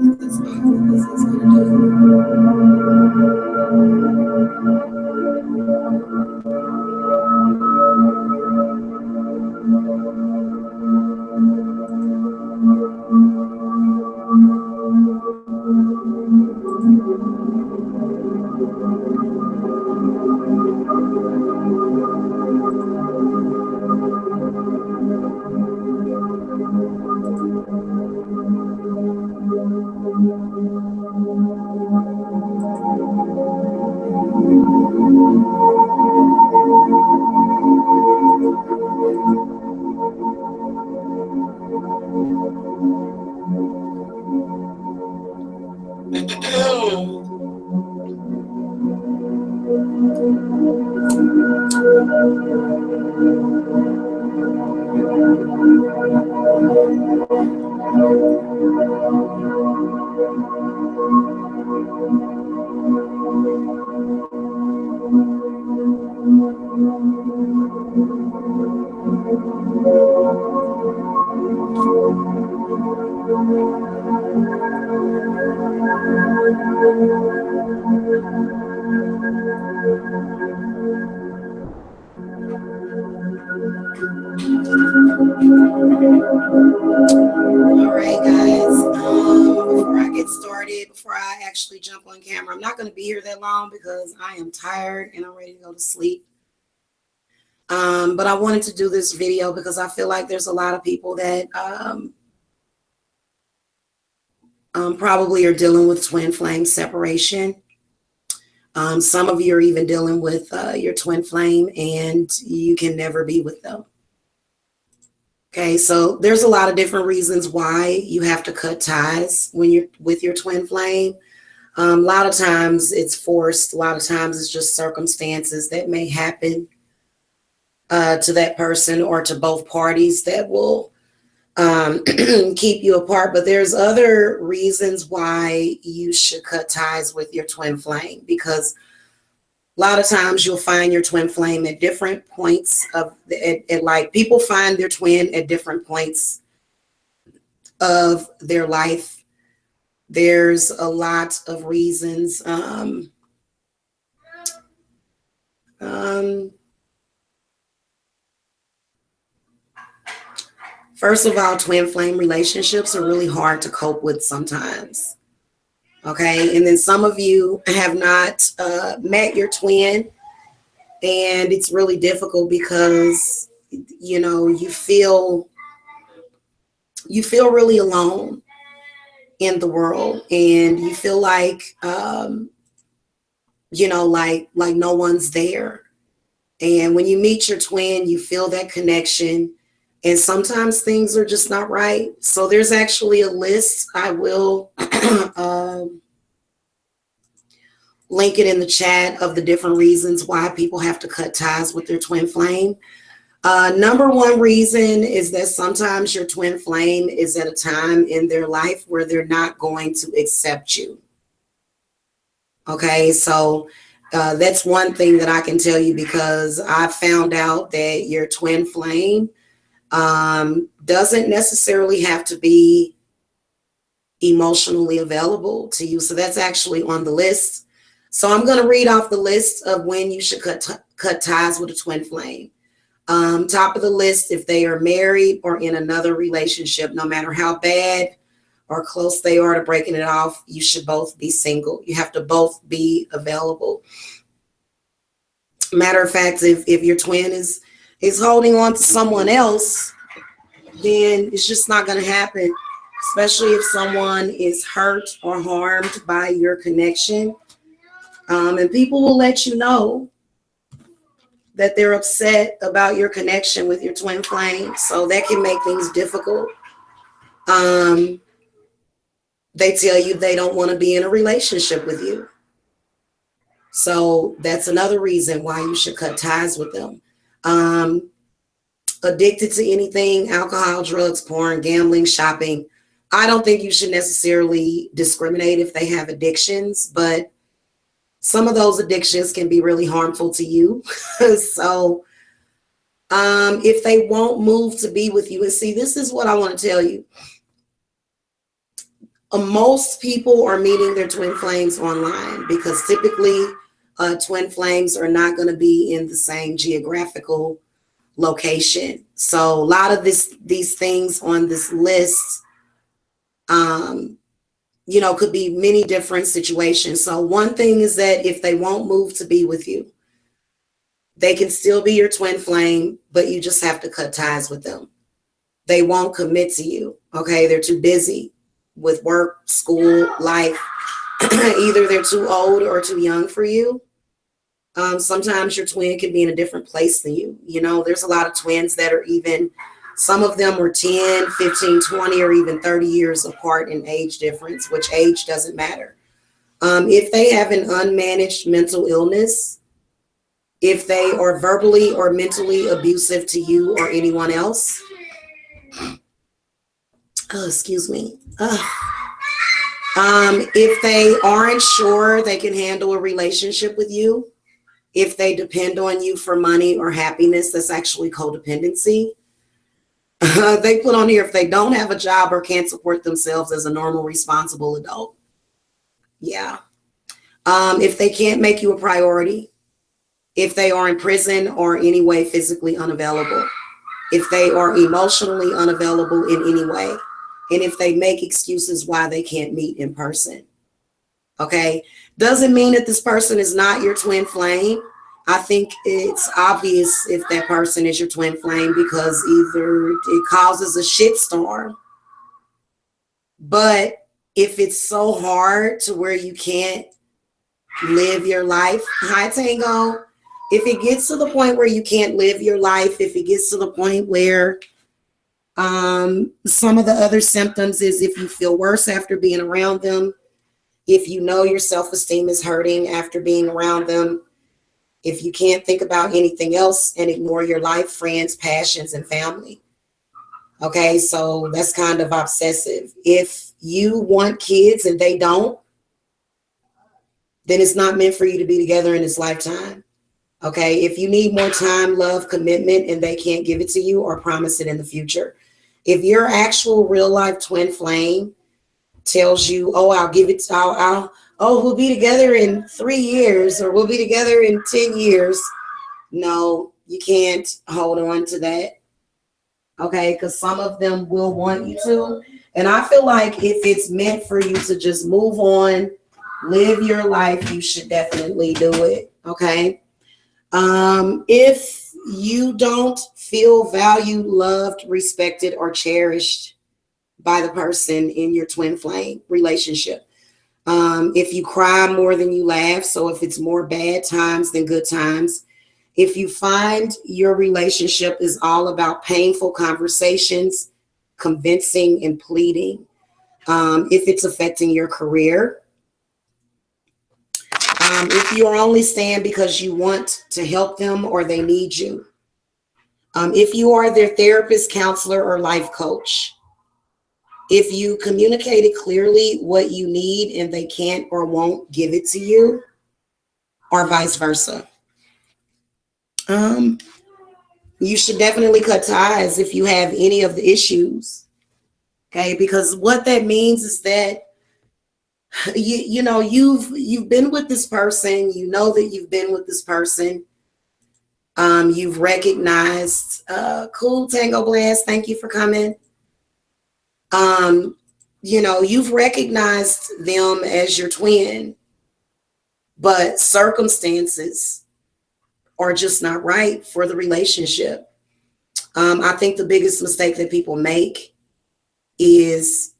That's about what this is going to do. All right, guys. Before I get started, before I actually jump on camera, I'm not going to be here that long because I am tired and I'm ready to go to sleep. But I wanted to do this video because I feel like there's a lot of people that probably are dealing with twin flame separation. Some of you are even dealing with your twin flame and you can never be with them. Okay, so there's a lot of different reasons why you have to cut ties when you're with your twin flame. A lot of times it's forced. A lot of times it's just circumstances that may happen to that person or to both parties that will keep you apart. But there's other reasons why you should cut ties with your twin flame, because a lot of times you'll find your twin flame at different points of like people find their twin at different points of their life. There's a lot of reasons. First of all, twin flame relationships are really hard to cope with sometimes. Okay, and then some of you have not met your twin, and it's really difficult because you feel really alone in the world, and you feel like like no one's there. And when you meet your twin, you feel that connection, and sometimes things are just not right. So there's actually a list. I will link it in the chat of the different reasons why people have to cut ties with their twin flame. Number one reason is that sometimes your twin flame is at a time in their life where they're not going to accept you. Okay, so that's one thing that I can tell you, because I found out that your twin flame doesn't necessarily have to be emotionally available to you. So that's actually on the list. So I'm going to read off the list of when you should cut ties with a twin flame. Top of the list, if they are married or in another relationship, no matter how bad or close they are to breaking it off, you should both be single. You have to both be available. Matter of fact, if your twin is holding on to someone else, then it's just not going to happen, especially if someone is hurt or harmed by your connection. And people will let you know that they're upset about your connection with your twin flame. So that can make things difficult. They tell you they don't want to be in a relationship with you. So that's another reason why you should cut ties with them. Addicted to anything, alcohol, drugs, porn, gambling, shopping. I don't think you should necessarily discriminate if they have addictions, but some of those addictions can be really harmful to you. So if they won't move to be with you, and see, this is what I want to tell you. Most people are meeting their twin flames online because typically twin flames are not going to be in the same geographical location. So a lot of these things on this list, um, could be many different situations. So one thing is that if they won't move to be with you, they can still be your twin flame, but you just have to cut ties with them. They won't commit to you. Okay. They're too busy with work, school, life. Either they're too old or too young for you. Sometimes your twin can be in a different place than you. There's a lot of twins that are even, some of them are 10, 15, 20, or even 30 years apart in age difference, which age doesn't matter. If they have an unmanaged mental illness, if they are verbally or mentally abusive to you or anyone else, excuse me. If they aren't sure they can handle a relationship with you, if they depend on you for money or happiness, that's actually codependency. They put on here if they don't have a job or can't support themselves as a normal, responsible adult. Yeah. If they can't make you a priority, if they are in prison or any way physically unavailable, if they are emotionally unavailable in any way, and if they make excuses why they can't meet in person. Okay. Doesn't mean that this person is not your twin flame. I think it's obvious if that person is your twin flame because either it causes a shitstorm, but if it's so hard to where you can't live your life, hi Tango, if it gets to the point where you can't live your life, if it gets to the point where some of the other symptoms is if you feel worse after being around them, if you know your self-esteem is hurting after being around them, if you can't think about anything else and ignore your life, friends, passions, and family. Okay, so that's kind of obsessive. If you want kids and they don't, then it's not meant for you to be together in this lifetime. Okay, if you need more time, love, commitment, and they can't give it to you or promise it in the future. If your actual real life twin flame tells you, oh, I'll give it, we'll be together in 3 years or we'll be together in 10 years. No, you can't hold on to that. Okay, because some of them will want you to. And I feel like if it's meant for you to just move on, live your life, you should definitely do it. Okay. If you don't feel valued, loved, respected, or cherished by the person in your twin flame relationship, if you cry more than you laugh, so if it's more bad times than good times, if you find your relationship is all about painful conversations, convincing and pleading, if it's affecting your career, if you are only staying because you want to help them or they need you, if you are their therapist, counselor, or life coach, if you communicated clearly what you need and they can't or won't give it to you, or vice versa. You should definitely cut ties if you have any of the issues. Okay, because what that means is that you've been with this person, you know that you've been with this person. You've recognized cool Tango Blast, thank you for coming. You've recognized them as your twin, but circumstances are just not right for the relationship. I think the biggest mistake that people make is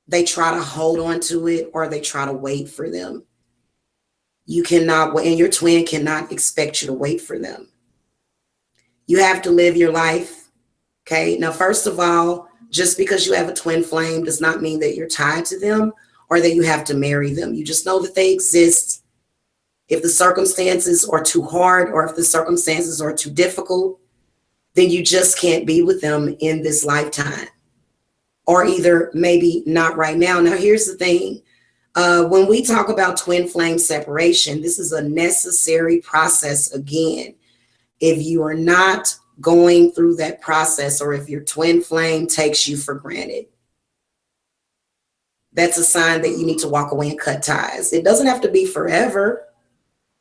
they try to hold on to it or they try to wait for them. You cannot wait, and your twin cannot expect you to wait for them. You have to live your life. Okay. Now, first of all, just because you have a twin flame does not mean that you're tied to them or that you have to marry them. You just know that they exist. If the circumstances are too hard or if the circumstances are too difficult, then you just can't be with them in this lifetime, or either maybe not right now. Now, here's the thing. When we talk about twin flame separation, this is a necessary process. Again, if you are not going through that process, or if your twin flame takes you for granted, that's a sign that you need to walk away and cut ties. It doesn't have to be forever.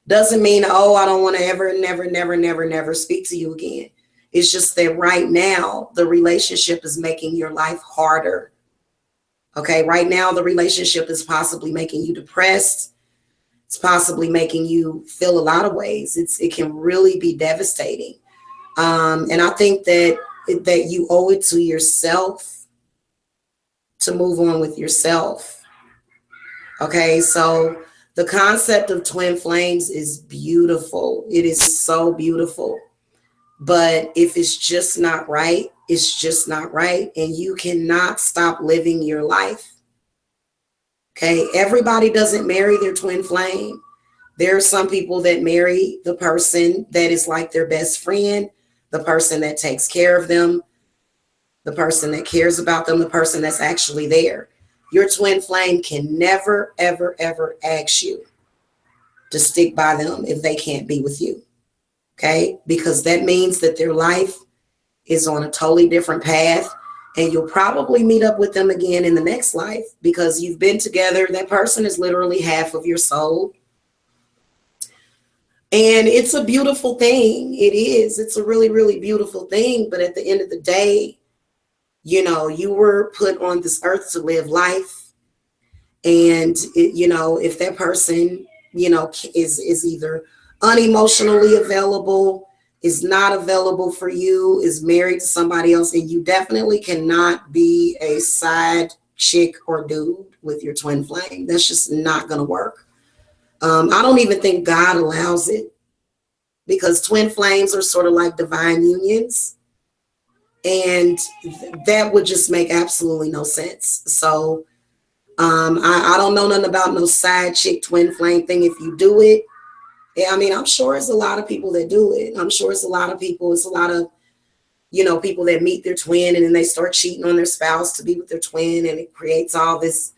Doesn't mean, oh, I don't want to ever, never speak to you again. It's just that right now, the relationship is making your life harder. Okay, right now, the relationship is possibly making you depressed. It's possibly making you feel a lot of ways. It can really be devastating. And I think that you owe it to yourself to move on with yourself. Okay, so the concept of twin flames is beautiful. It is so beautiful. But if it's just not right, it's just not right. And you cannot stop living your life. Okay, everybody doesn't marry their twin flame. There are some people that marry the person that is like their best friend, the person that takes care of them, the person that cares about them, the person that's actually there. Your twin flame can never, ever, ever ask you to stick by them if they can't be with you. Okay? Because that means that their life is on a totally different path, and you'll probably meet up with them again in the next life because you've been together. That person is literally half of your soul. And it's a beautiful thing. It is. It's a really, really beautiful thing. But at the end of the day, you were put on this earth to live life. And, if that person, is either unemotionally available, is not available for you, is married to somebody else, and you definitely cannot be a side chick or dude with your twin flame. That's just not going to work. I don't even think God allows it, because twin flames are sort of like divine unions. And that would just make absolutely no sense. So I don't know nothing about no side chick twin flame thing. If you do it, I'm sure it's a lot of people that do it. I'm sure it's a lot of people. It's a lot of, people that meet their twin and then they start cheating on their spouse to be with their twin, and it creates all this,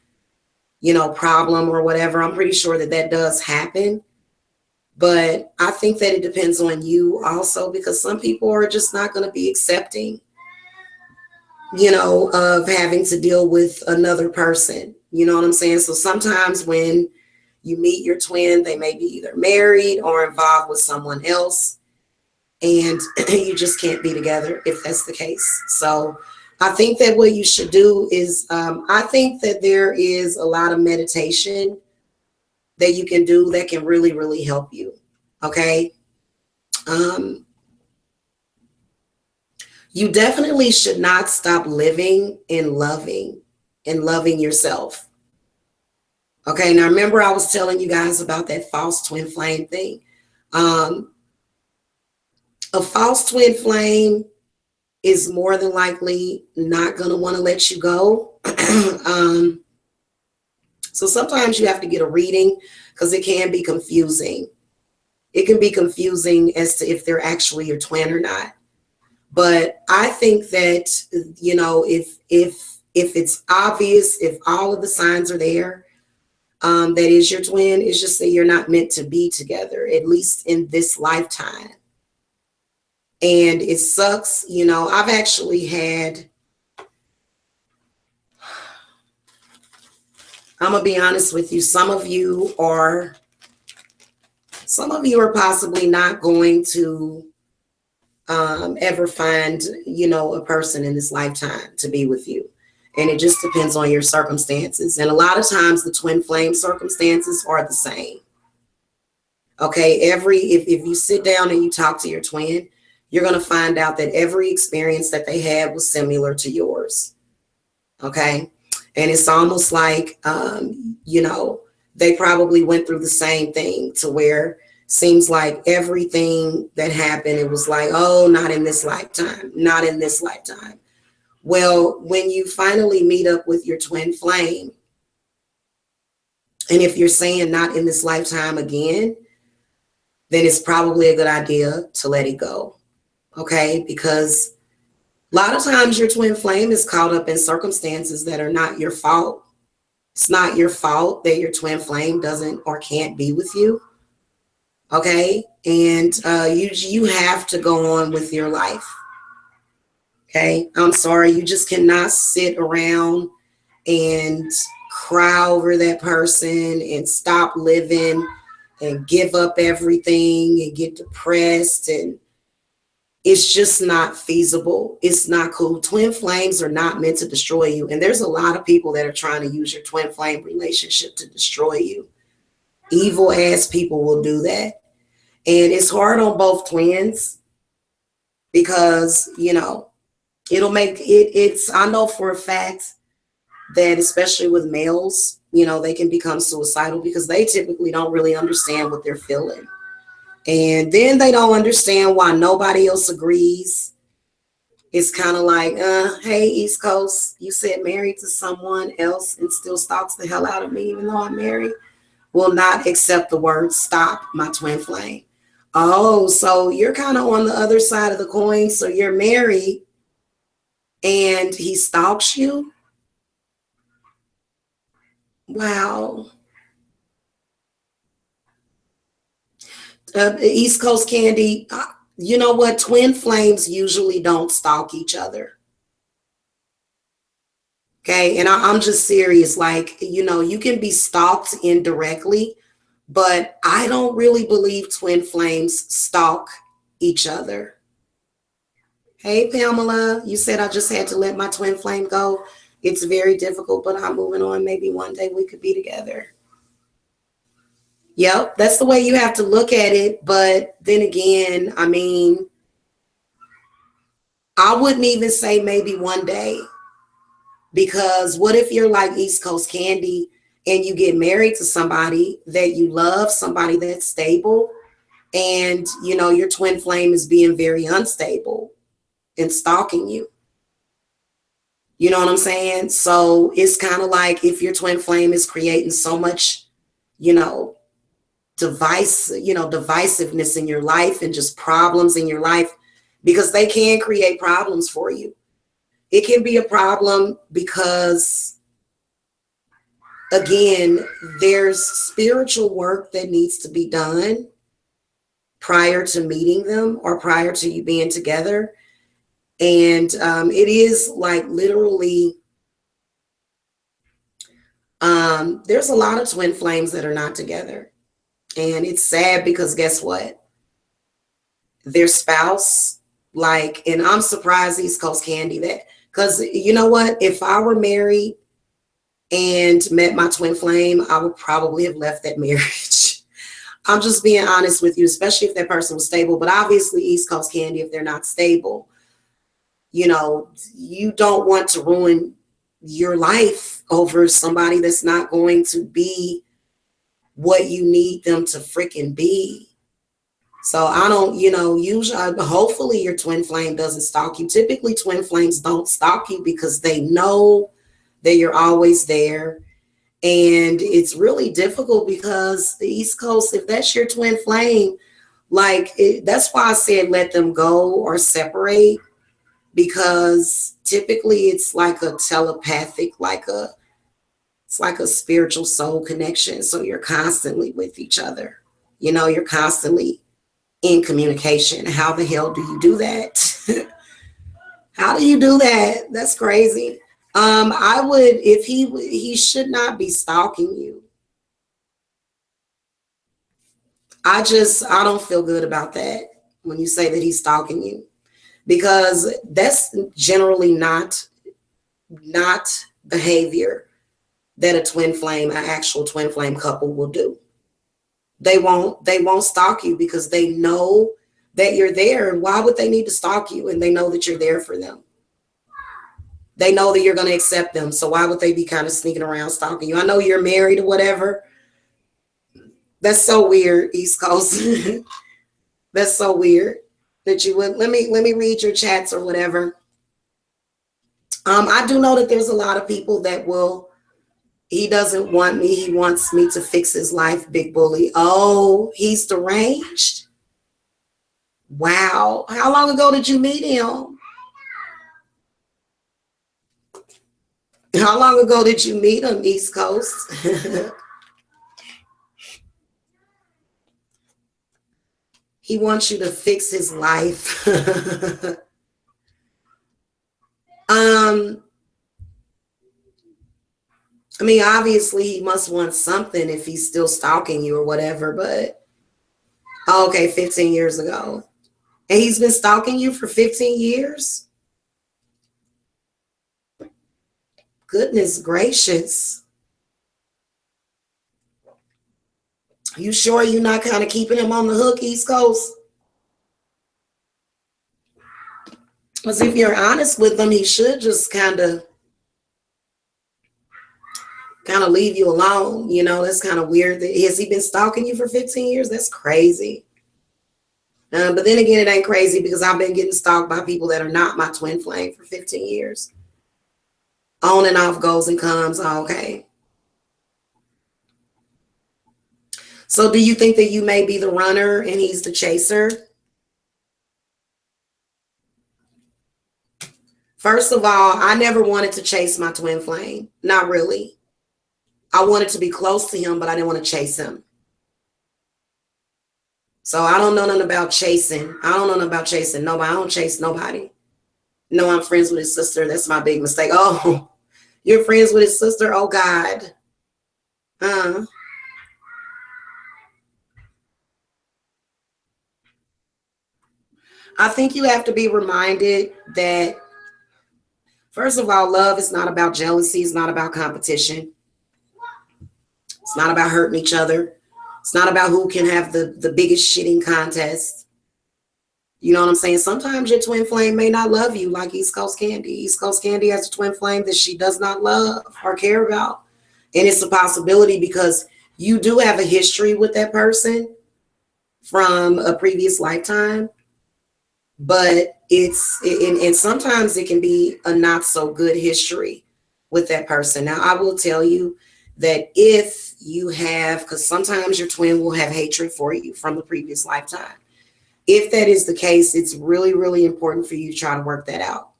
problem or whatever. I'm pretty sure that does happen. But I think that it depends on you also, because some people are just not going to be accepting, of having to deal with another person. You know what I'm saying? So sometimes when you meet your twin, they may be either married or involved with someone else, and you just can't be together if that's the case. So I think that what you should do is, I think that there is a lot of meditation that you can do that can really, really help you. Okay. You definitely should not stop living and loving yourself. Okay. Now remember, I was telling you guys about that false twin flame thing. A false twin flame is more than likely not going to want to let you go. So sometimes you have to get a reading, because it can be confusing. It can be confusing as to if they're actually your twin or not. But I think that, if it's obvious, if all of the signs are there, that is your twin, it's just that you're not meant to be together, at least in this lifetime. And it sucks. I've actually had, I'm going to be honest with you, some of you are possibly not going to ever find, a person in this lifetime to be with you. And it just depends on your circumstances. And a lot of times the twin flame circumstances are the same. Okay, if you sit down and you talk to your twin, you're going to find out that every experience that they had was similar to yours. Okay, and it's almost like, they probably went through the same thing, to where seems like everything that happened, it was like, oh, not in this lifetime, not in this lifetime. Well, when you finally meet up with your twin flame, and if you're saying not in this lifetime again, then it's probably a good idea to let it go. Okay, because a lot of times your twin flame is caught up in circumstances that are not your fault. It's not your fault that your twin flame doesn't or can't be with you. Okay, and you have to go on with your life. Okay, I'm sorry, you just cannot sit around and cry over that person and stop living and give up everything and get depressed, and it's just not feasible. It's not cool. Twin flames are not meant to destroy you. And there's a lot of people that are trying to use your twin flame relationship to destroy you. Evil ass people will do that. And it's hard on both twins because, it'll make it's, I know for a fact that especially with males, they can become suicidal because they typically don't really understand what they're feeling. And then they don't understand why nobody else agrees. It's kind of like, hey, East Coast, you said married to someone else and still stalks the hell out of me, even though I'm married. Will not accept the word stop, my twin flame. Oh, so you're kind of on the other side of the coin. So you're married and he stalks you? Wow. East Coast Candy, you know what? Twin flames usually don't stalk each other. Okay. And I'm just serious. Like, you can be stalked indirectly, but I don't really believe twin flames stalk each other. Hey, Pamela, you said I just had to let my twin flame go. It's very difficult, but I'm moving on. Maybe one day we could be together. Yep, that's the way you have to look at it. But then again, I mean, I wouldn't even say maybe one day, because what if you're like East Coast Candy and you get married to somebody that you love, somebody that's stable, and your twin flame is being very unstable and stalking you? You know what I'm saying? So it's kind of like if your twin flame is creating so much, you know, divisiveness in your life and just problems in your life, because they can create problems for you. It can be a problem because, again, there's spiritual work that needs to be done prior to meeting them or prior to you being together. And it is like literally, there's a lot of twin flames that are not together. And it's sad because guess what? Their spouse, like, and I'm surprised East Coast Candy that, because you know what? If I were married and met my twin flame, I would probably have left that marriage. I'm just being honest with you, especially if that person was stable. But obviously, East Coast Candy, if they're not stable, you don't want to ruin your life over somebody that's not going to be what you need them to freaking be. So I don't, usually, hopefully your twin flame doesn't stalk you. Typically, twin flames don't stalk you because they know that you're always there. And it's really difficult because the East Coast, if that's your twin flame, that's why I said let them go or separate, because typically it's like a telepathic, it's like a spiritual soul connection. So you're constantly with each other. You're constantly in communication. How the hell do you do that? How do you do that? That's crazy. I would, if he should not be stalking you. I don't feel good about that when you say that he's stalking you, because that's generally not behavior that an actual twin flame couple will do. They won't stalk you because they know that you're there. Why would they need to stalk you? And they know that you're there for them. They know that you're going to accept them. So why would they be kind of sneaking around stalking you? I know you're married or whatever. That's so weird, East Coast. That's so weird that you would. Let me read your chats or whatever. I do know that there's a lot of people that he doesn't want me. He wants me to fix his life, big bully. Oh, he's deranged? Wow. How long ago did you meet him? How long ago did you meet him, East Coast? He wants you to fix his life. I mean, obviously he must want something if he's still stalking you or whatever, but oh, okay, 15 years ago. And he's been stalking you for 15 years? Goodness gracious. You sure you're not kind of keeping him on the hook, East Coast? Because if you're honest with him, he should just kind of leave you alone. You know, that's kind of weird. Has he been stalking you for 15 years? That's crazy. But then again, it ain't crazy because I've been getting stalked by people that are not my twin flame for 15 years. On and off goes and comes. Oh, okay. So do you think that you may be the runner and he's the chaser? First of all, I never wanted to chase my twin flame. Not really. I wanted to be close to him, but I didn't want to chase him. So I don't know nothing about chasing. I don't know nothing about chasing nobody. I don't chase nobody. No, I'm friends with his sister. That's my big mistake. Oh, you're friends with his sister? Oh, God. Uh, I think you have to be reminded that, first of all, love is not about jealousy. It's not about competition. It's not about hurting each other. It's not about who can have the biggest shitting contest. You know what I'm saying? Sometimes your twin flame may not love you like East Coast Candy. East Coast Candy has a twin flame that she does not love or care about. And it's a possibility because you do have a history with that person from a previous lifetime. But and sometimes it can be a not so good history with that person. Now, I will tell you that if you have, because sometimes your twin will have hatred for you from the previous lifetime. If that is the case, it's really, really important for you to try to work that out.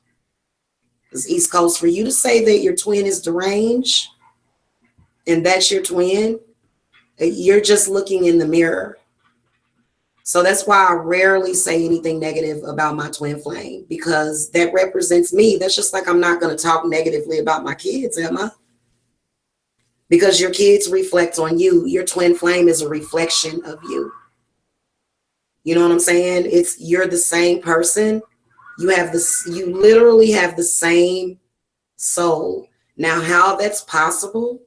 Because East Coast, for you to say that your twin is deranged and that's your twin, you're just looking in the mirror. So that's why I rarely say anything negative about my twin flame, because that represents me. That's just like I'm not going to talk negatively about my kids, am I? Because your kids reflect on you. Your twin flame is a reflection of you. You know what I'm saying? You're the same person. You literally have the same soul. Now, how that's possible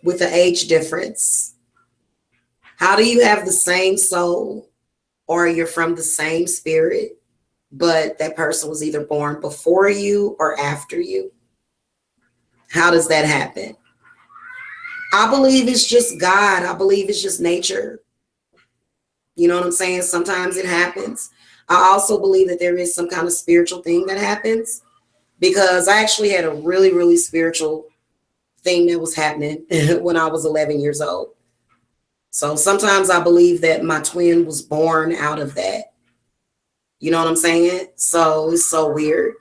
with the age difference? How do you have the same soul, or you're from the same spirit, but that person was either born before you or after you? How does that happen? I believe it's just God. I believe it's just nature. You know what I'm saying? Sometimes it happens. I also believe that there is some kind of spiritual thing that happens, because I actually had a really, really spiritual thing that was happening when I was 11 years old. So sometimes I believe that my twin was born out of that. You know what I'm saying? So it's so weird.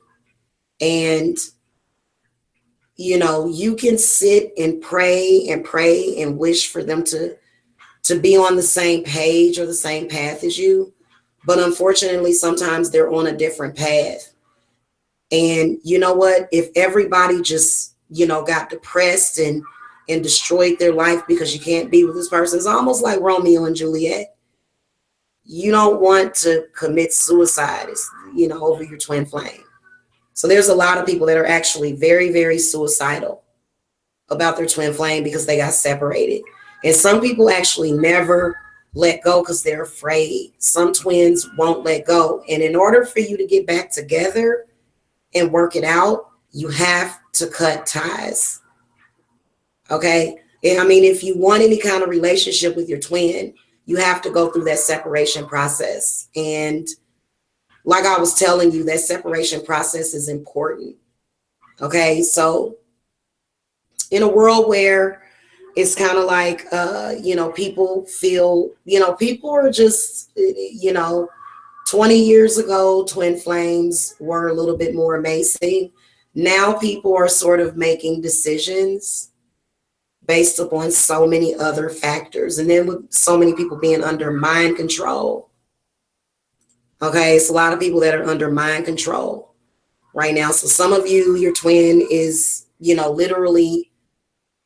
And, you know, you can sit and pray and wish for them to be on the same page or the same path as you. But unfortunately, sometimes they're on a different path. And you know what? If everybody just, got depressed and destroyed their life because you can't be with this person, it's almost like Romeo and Juliet. You don't want to commit suicide, over your twin flame. So there's a lot of people that are actually very, very suicidal about their twin flame because they got separated. And some people actually never let go because they're afraid. Some twins won't let go. And in order for you to get back together and work it out, you have to cut ties. Okay? And I mean, if you want any kind of relationship with your twin, you have to go through that separation process. And like I was telling you, that separation process is important. Okay? So in a world where it's kind of like, people feel, people are just, 20 years ago, twin flames were a little bit more amazing. Now people are sort of making decisions based upon so many other factors. And then with so many people being under mind control. Okay, it's a lot of people that are under mind control right now. So some of you, your twin is, literally,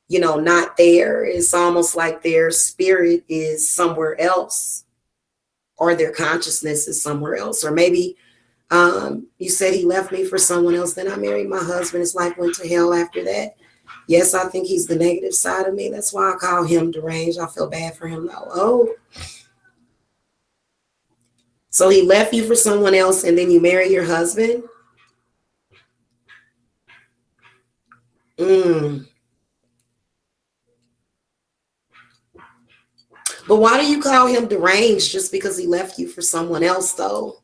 not there. It's almost like their spirit is somewhere else, or their consciousness is somewhere else. Or maybe you said he left me for someone else. Then I married my husband. His life went to hell after that. Yes, I think he's the negative side of me. That's why I call him deranged. I feel bad for him though. Oh, so he left you for someone else and then you marry your husband? Mm. But why do you call him deranged just because he left you for someone else though?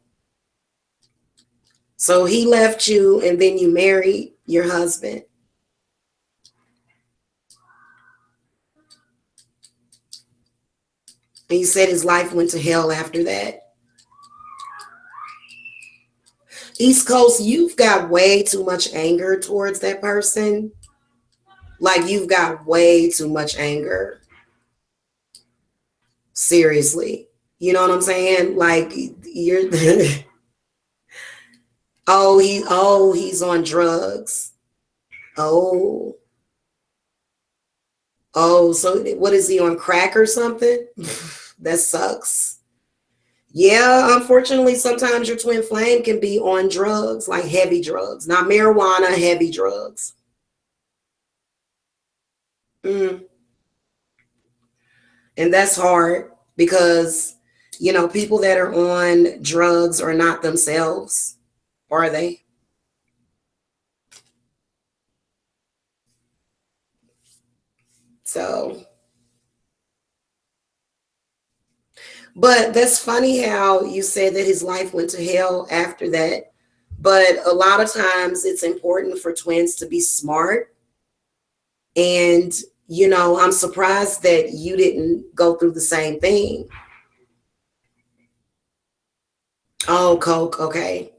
So he left you and then you married your husband. And you said his life went to hell after that. East Coast, you've got way too much anger towards that person. Like you've got way too much anger. Seriously. You know what I'm saying? Like you're he's on drugs. Oh. Oh, so what is he on, crack or something? That sucks. Yeah, unfortunately, sometimes your twin flame can be on drugs, like heavy drugs, not marijuana, heavy drugs. Mm. And that's hard because, people that are on drugs are not themselves, are they? So, but that's funny how you said that his life went to hell after that. But a lot of times it's important for twins to be smart. And, I'm surprised that you didn't go through the same thing. Oh, Coke. Okay.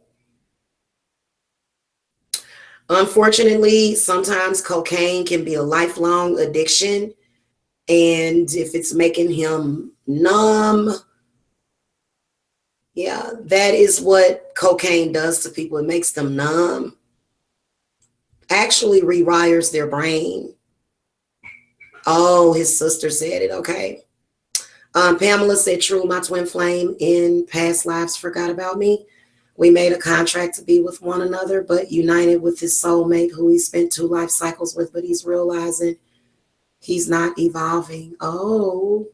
Unfortunately, sometimes cocaine can be a lifelong addiction. And if it's making him numb, yeah, that is what cocaine does to people. It makes them numb, actually rewires their brain. Oh, his sister said it. Okay. Pamela said, true, my twin flame in past lives forgot about me. We made a contract to be with one another, but united with his soulmate who he spent 2 life cycles with, but he's realizing he's not evolving. Oh,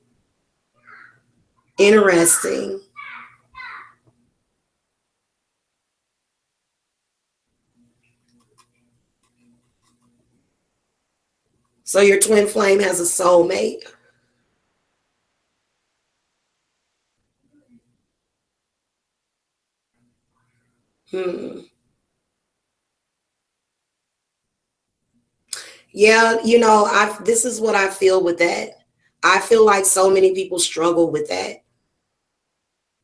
interesting. So your twin flame has a soulmate. Hmm. Yeah, I this is what I feel with that. I feel like so many people struggle with that.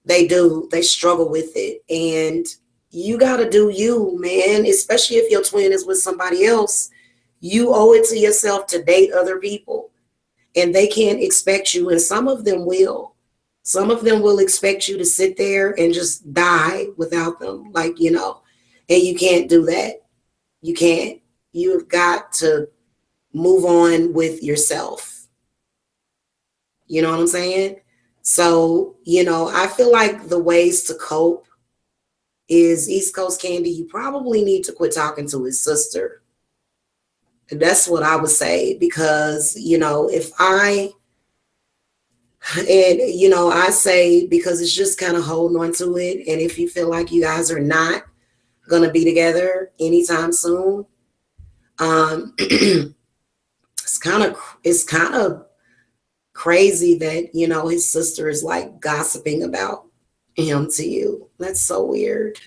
They do. They struggle with it. And you got to do you, man, especially if your twin is with somebody else. You owe it to yourself to date other people. And they can't expect you. And some of them will. Some of them will expect you to sit there and just die without them. Like, and you can't do that. You can't. You've got to move on with yourself. You know what I'm saying? So, I feel like the ways to cope is East Coast Candy. You probably need to quit talking to his sister. And that's what I would say because, if I say because it's just kind of holding on to it. And if you feel like you guys are not going to be together anytime soon, it's kind of crazy that, his sister is like gossiping about him to you. That's so weird.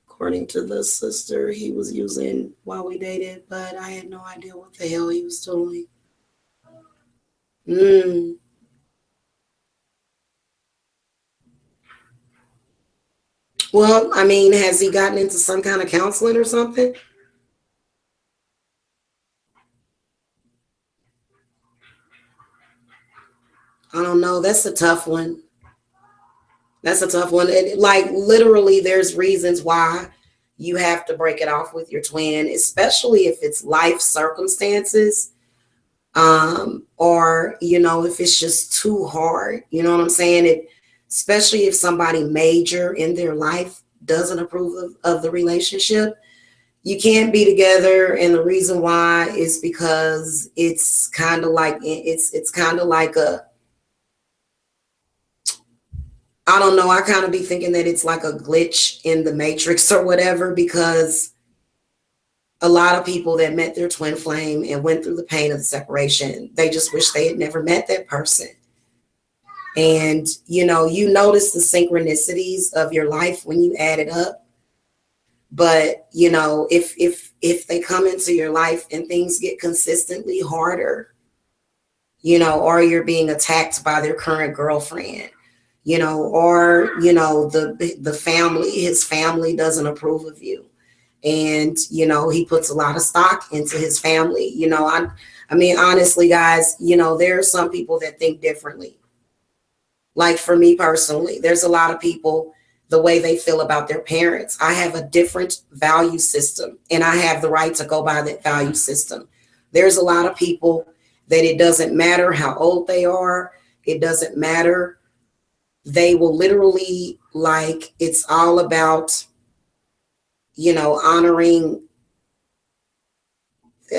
According to the sister, he was using while we dated, but I had no idea what the hell he was doing. Mm. Well, I mean, has he gotten into some kind of counseling or something? I don't know. That's a tough one. That's a tough one. And like literally, there's reasons why you have to break it off with your twin, especially if it's life circumstances, or if it's just too hard. You know what I'm saying? Especially if somebody major in their life doesn't approve of the relationship, you can't be together. And the reason why is because it's kind of like a, I don't know, I kind of be thinking that it's like a glitch in the matrix or whatever, because a lot of people that met their twin flame and went through the pain of the separation, they just wish they had never met that person. And you notice the synchronicities of your life when you add it up. But if they come into your life and things get consistently harder, or you're being attacked by their current girlfriend, or the family, his family doesn't approve of you, and he puts a lot of stock into his family. I mean, honestly, guys, there are some people that think differently. Like for me personally, there's a lot of people, the way they feel about their parents. I have a different value system, and I have the right to go by that value system. There's a lot of people that it doesn't matter how old they are. It doesn't matter. They will literally, like, it's all about, honoring.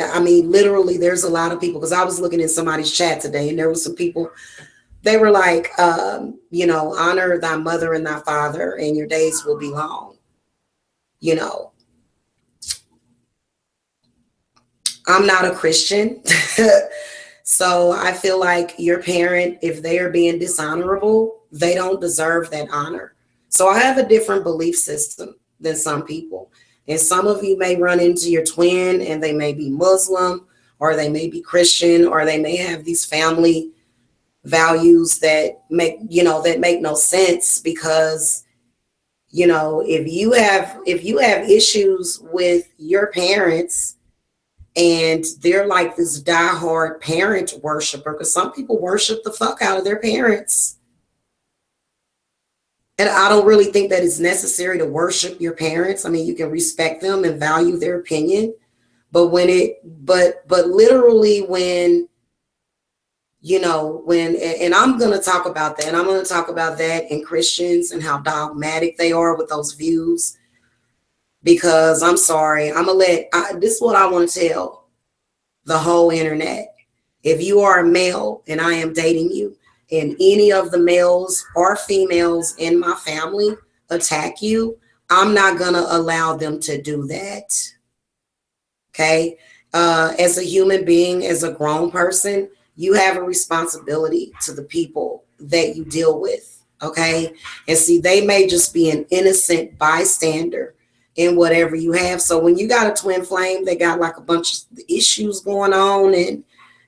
I mean, literally, there's a lot of people, because I was looking in somebody's chat today, and there was some people, they were like, honor thy mother and thy father, and your days will be long. I'm not a Christian. So I feel like your parent, if they are being dishonorable, they don't deserve that honor. So I have a different belief system than some people. And some of you may run into your twin and they may be Muslim, or they may be Christian, or they may have these family values that make no sense, because if you have issues with your parents and they're like this diehard parent worshiper, because some people worship the fuck out of their parents. And I don't really think that it's necessary to worship your parents. I mean, you can respect them and value their opinion, but but literally when, and I'm going to talk about that, and I'm going to talk about that in Christians and how dogmatic they are with those views, because I'm sorry, this is what I want to tell the whole internet. If you are a male and I am dating you, and any of the males or females in my family attack you, I'm not going to allow them to do that. Okay? As a human being, as a grown person, you have a responsibility to the people that you deal with. Okay? And see, they may just be an innocent bystander in whatever you have. So when you got a twin flame, they got like a bunch of issues going on,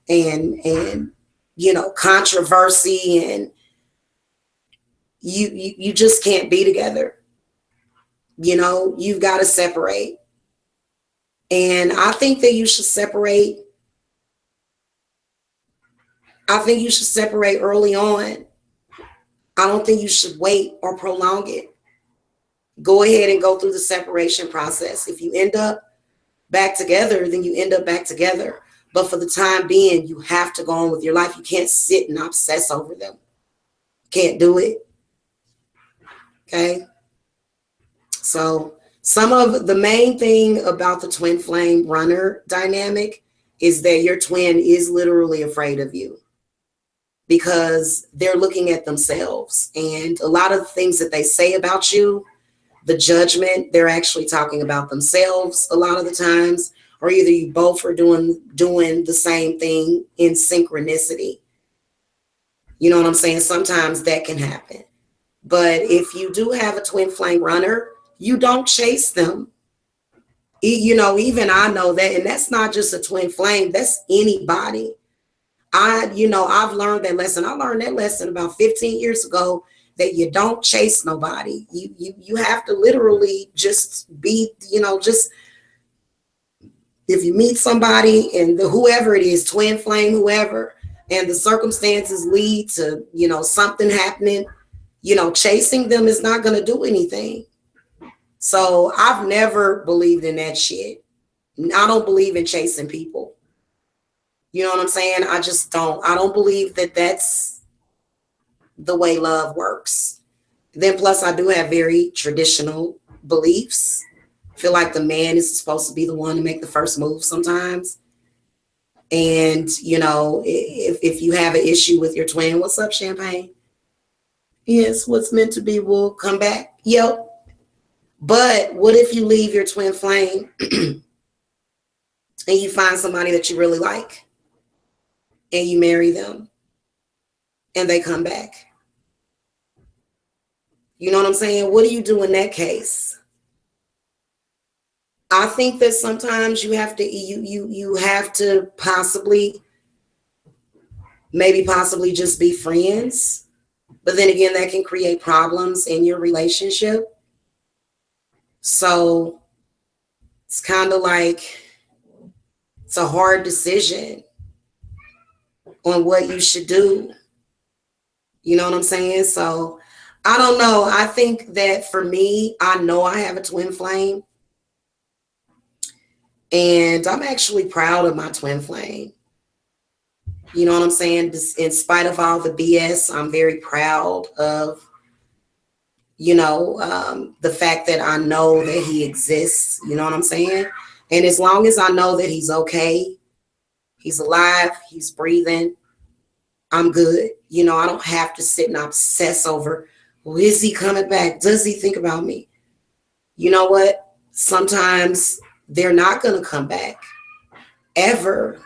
and controversy, and you just can't be together. You've got to separate. And I think that you should separate. I think you should separate early on. I don't think you should wait or prolong it. Go ahead and go through the separation process. If you end up back together, then you end up back together. But for the time being, you have to go on with your life. You can't sit and obsess over them. Can't do it. Okay? So some of the main thing about the twin flame runner dynamic is that your twin is literally afraid of you, because they're looking at themselves. And a lot of the things that they say about you, the judgment, they're actually talking about themselves a lot of the times, or either you both are doing the same thing in synchronicity. You know what I'm saying? Sometimes that can happen. But if you do have a twin flame runner, you don't chase them. Even I know that, and that's not just a twin flame, that's anybody. I've learned that lesson. I learned that lesson about 15 years ago, that you don't chase nobody. You have to literally just be, just, if you meet somebody and whoever it is, twin flame, whoever, and the circumstances lead to, something happening, chasing them is not going to do anything. So I've never believed in that shit. I don't believe in chasing people. You know what I'm saying? I just don't. I don't believe that that's the way love works. Then plus I do have very traditional beliefs. I feel like the man is supposed to be the one to make the first move sometimes. And if you have an issue with your twin, what's up, Champagne? Yes, what's meant to be will come back. Yep. But what if you leave your twin flame and you find somebody that you really like and you marry them and they come back? You know what I'm saying? What do you do in that case? I think that sometimes you have to possibly just be friends. But then again, that can create problems in your relationship. So it's kind of like it's a hard decision on what you should do. You know what I'm saying? So I don't know. I think that for me, I know I have a twin flame, and I'm actually proud of my twin flame. You know what I'm saying? In spite of all the BS, I'm very proud of, the fact that I know that he exists. You know what I'm saying? And as long as I know that he's okay, he's alive, he's breathing, I'm good. I don't have to sit and obsess over, well, is he coming back? Does he think about me? You know what? Sometimes they're not going to come back ever.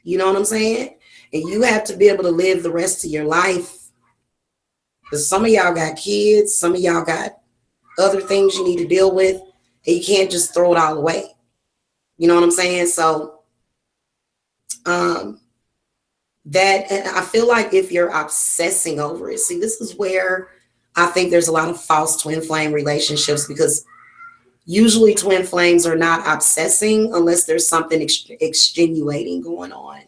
You know what I'm saying? And you have to be able to live the rest of your life. Because some of y'all got kids, some of y'all got other things you need to deal with, and you can't just throw it all away. You know what I'm saying? So, that, and I feel like if you're obsessing over it, see, this is where I think there's a lot of false twin flame relationships, because usually twin flames are not obsessing unless there's something extenuating going on.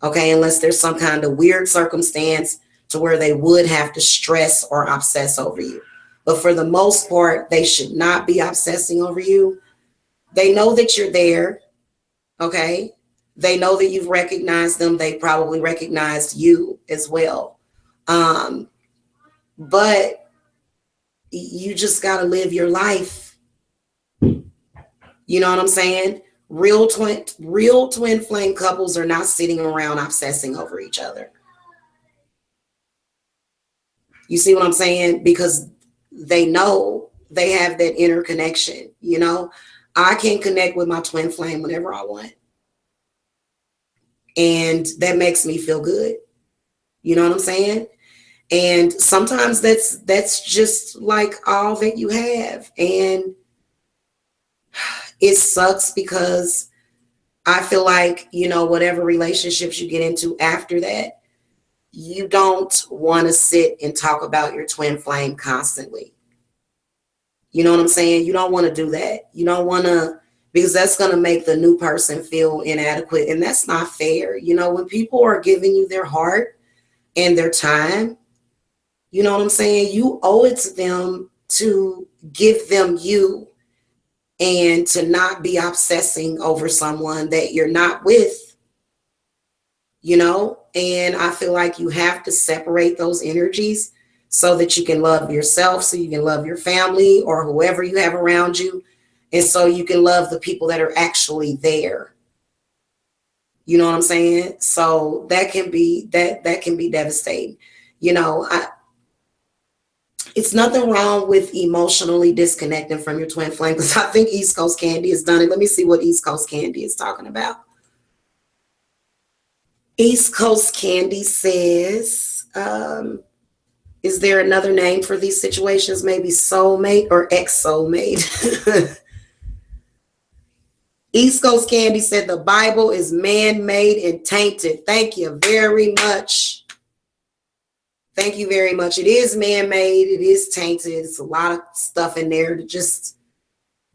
Okay, unless there's some kind of weird circumstance to where they would have to stress or obsess over you. But for the most part, they should not be obsessing over you. They know that you're there. Okay, they know that you've recognized them. They probably recognized you as well. Um, but you just got to live your life. You know what I'm saying? Real twin flame couples are not sitting around obsessing over each other. You see what I'm saying? Because they know they have that inner connection. I can connect with my twin flame whenever I want. And that makes me feel good. You know what I'm saying? And sometimes that's just like all that you have. And it sucks because I feel like, whatever relationships you get into after that, you don't want to sit and talk about your twin flame constantly. You know what I'm saying? You don't want to do that. You don't want to, because that's going to make the new person feel inadequate. And that's not fair. When people are giving you their heart and their time, you know what I'm saying? You owe it to them to give them you, and to not be obsessing over someone that you're not with, and I feel like you have to separate those energies so that you can love yourself, so you can love your family or whoever you have around you, and so you can love the people that are actually there. You know what I'm saying? So that can be devastating. It's nothing wrong with emotionally disconnecting from your twin flame, because I think East Coast Candy has done it. Let me see what East Coast Candy is talking about. East Coast Candy says, is there another name for these situations? Maybe soulmate or ex-soulmate. East Coast Candy said the Bible is man-made and tainted. Thank you very much. Thank you very much. It is man-made. It is tainted. It's a lot of stuff in there that just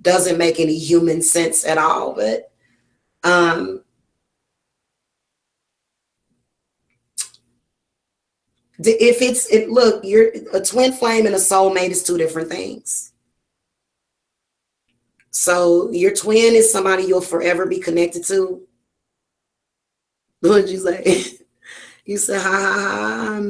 doesn't make any human sense at all. But look, you're a twin flame and a soulmate is two different things. So your twin is somebody you'll forever be connected to. What did you say? You said, ha ha ha.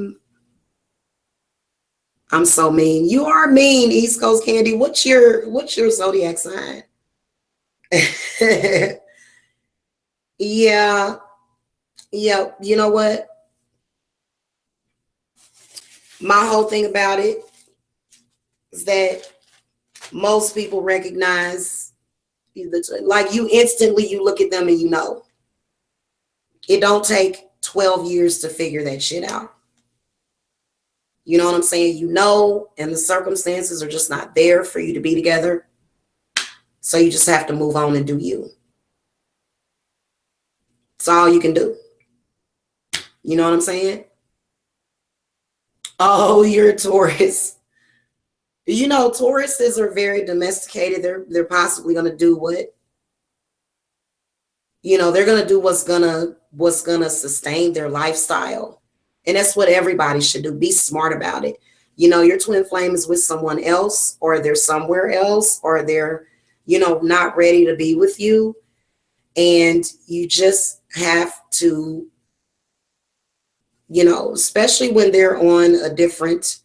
I'm so mean. You are mean, East Coast Candy. What's your zodiac sign? Yeah, yeah. You know what? My whole thing about it is that most people recognize like you instantly you look at them and you know. It don't take 12 years to figure that shit out. You know what I'm saying? You know, and the circumstances are just not there for you to be together. So you just have to move on and do you. It's all you can do. You know what I'm saying? Oh, you're a Taurus. You know, Tauruses are very domesticated. They're possibly gonna do what, they're gonna do what's gonna sustain their lifestyle. And that's what everybody should do. Be smart about it. Your twin flame is with someone else, or they're somewhere else, or they're, not ready to be with you. And you just have to, especially when they're on a different,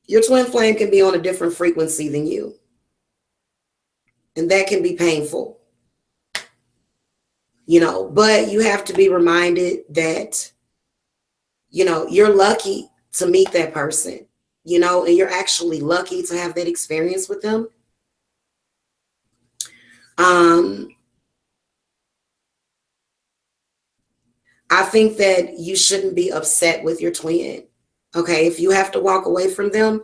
your twin flame can be on a different frequency than you. And that can be painful, but you have to be reminded that, you're lucky to meet that person, and you're actually lucky to have that experience with them. Um, I think that you shouldn't be upset with your twin. Okay. If you have to walk away from them,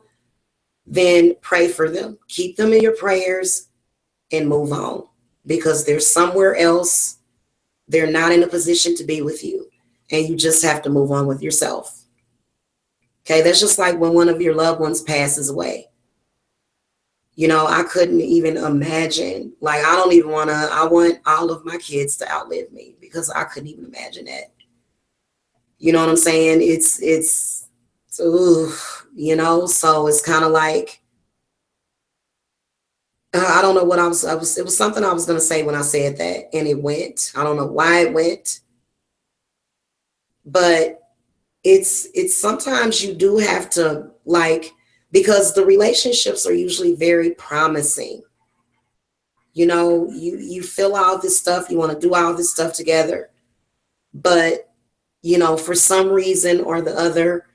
then pray for them. Keep them in your prayers and move on, because they're somewhere else. They're not in a position to be with you. And you just have to move on with yourself. Okay. That's just like when one of your loved ones passes away. I couldn't even imagine. Like, I want all of my kids to outlive me, because I couldn't even imagine that. You know what I'm saying? It's ooh, so it's kind of like, I don't know what it was something I was going to say when I said that, and it went. I don't know why it went, but it's sometimes you do have to, like, because the relationships are usually very promising. You feel all this stuff, you want to do all this stuff together, but for some reason or the other,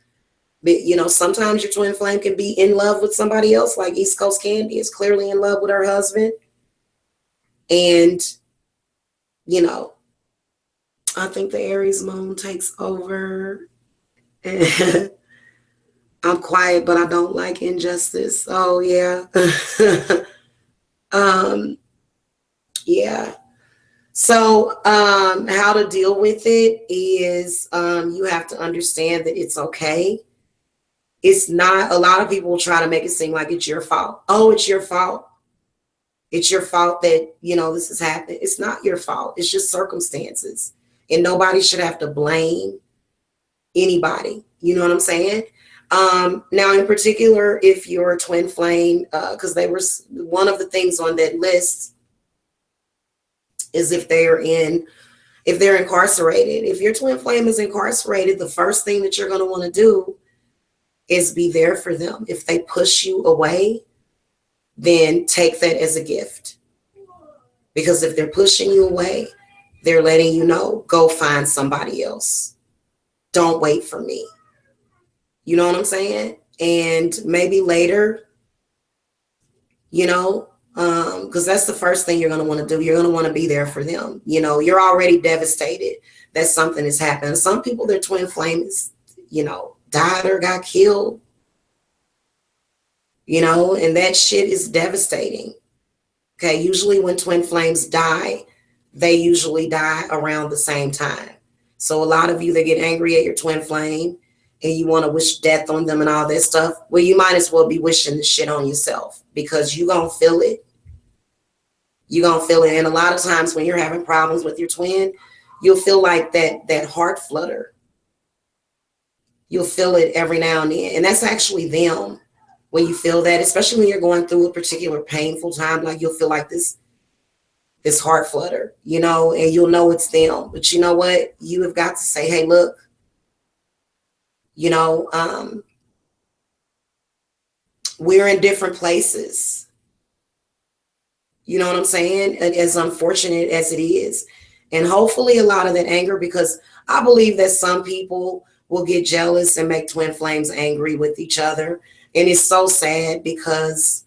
sometimes your twin flame can be in love with somebody else, like East Coast Candy is clearly in love with her husband. And, I think the Aries moon takes over. And I'm quiet, but I don't like injustice. Oh, yeah. um, yeah. So, how to deal with it is, you have to understand that it's okay. It's not, a lot of people will try to make it seem like it's your fault. Oh, it's your fault. It's your fault that, this has happened. It's not your fault. It's just circumstances. And nobody should have to blame anybody. You know what I'm saying? Now, in particular, if you're a twin flame, because they were one of the things on that list is if they're incarcerated. If your twin flame is incarcerated, the first thing that you're going to want to do is be there for them. If they push you away, then take that as a gift. Because if they're pushing you away, they're letting you know, go find somebody else. Don't wait for me. You know what I'm saying? And maybe later, because that's the first thing you're going to want to do. You're going to want to be there for them. You're already devastated that something has happened. Some people, their twin flame is, died or got killed, and that shit is devastating. Okay. Usually when twin flames die, they usually die around the same time. So a lot of you that get angry at your twin flame and you want to wish death on them and all that stuff, well, you might as well be wishing the shit on yourself, because you're going to feel it. You're going to feel it. And a lot of times when you're having problems with your twin, you'll feel like that heart flutter. You'll feel it every now and then. And that's actually them. when you feel that, especially when you're going through a particular painful time, like you'll feel like this heart flutter, and you'll know it's them. But you know what? You have got to say, hey, look, you know, um, we're in different places. You know what I'm saying? And as unfortunate as it is. And hopefully a lot of that anger, because I believe that some people will get jealous and make twin flames angry with each other. And it's so sad because,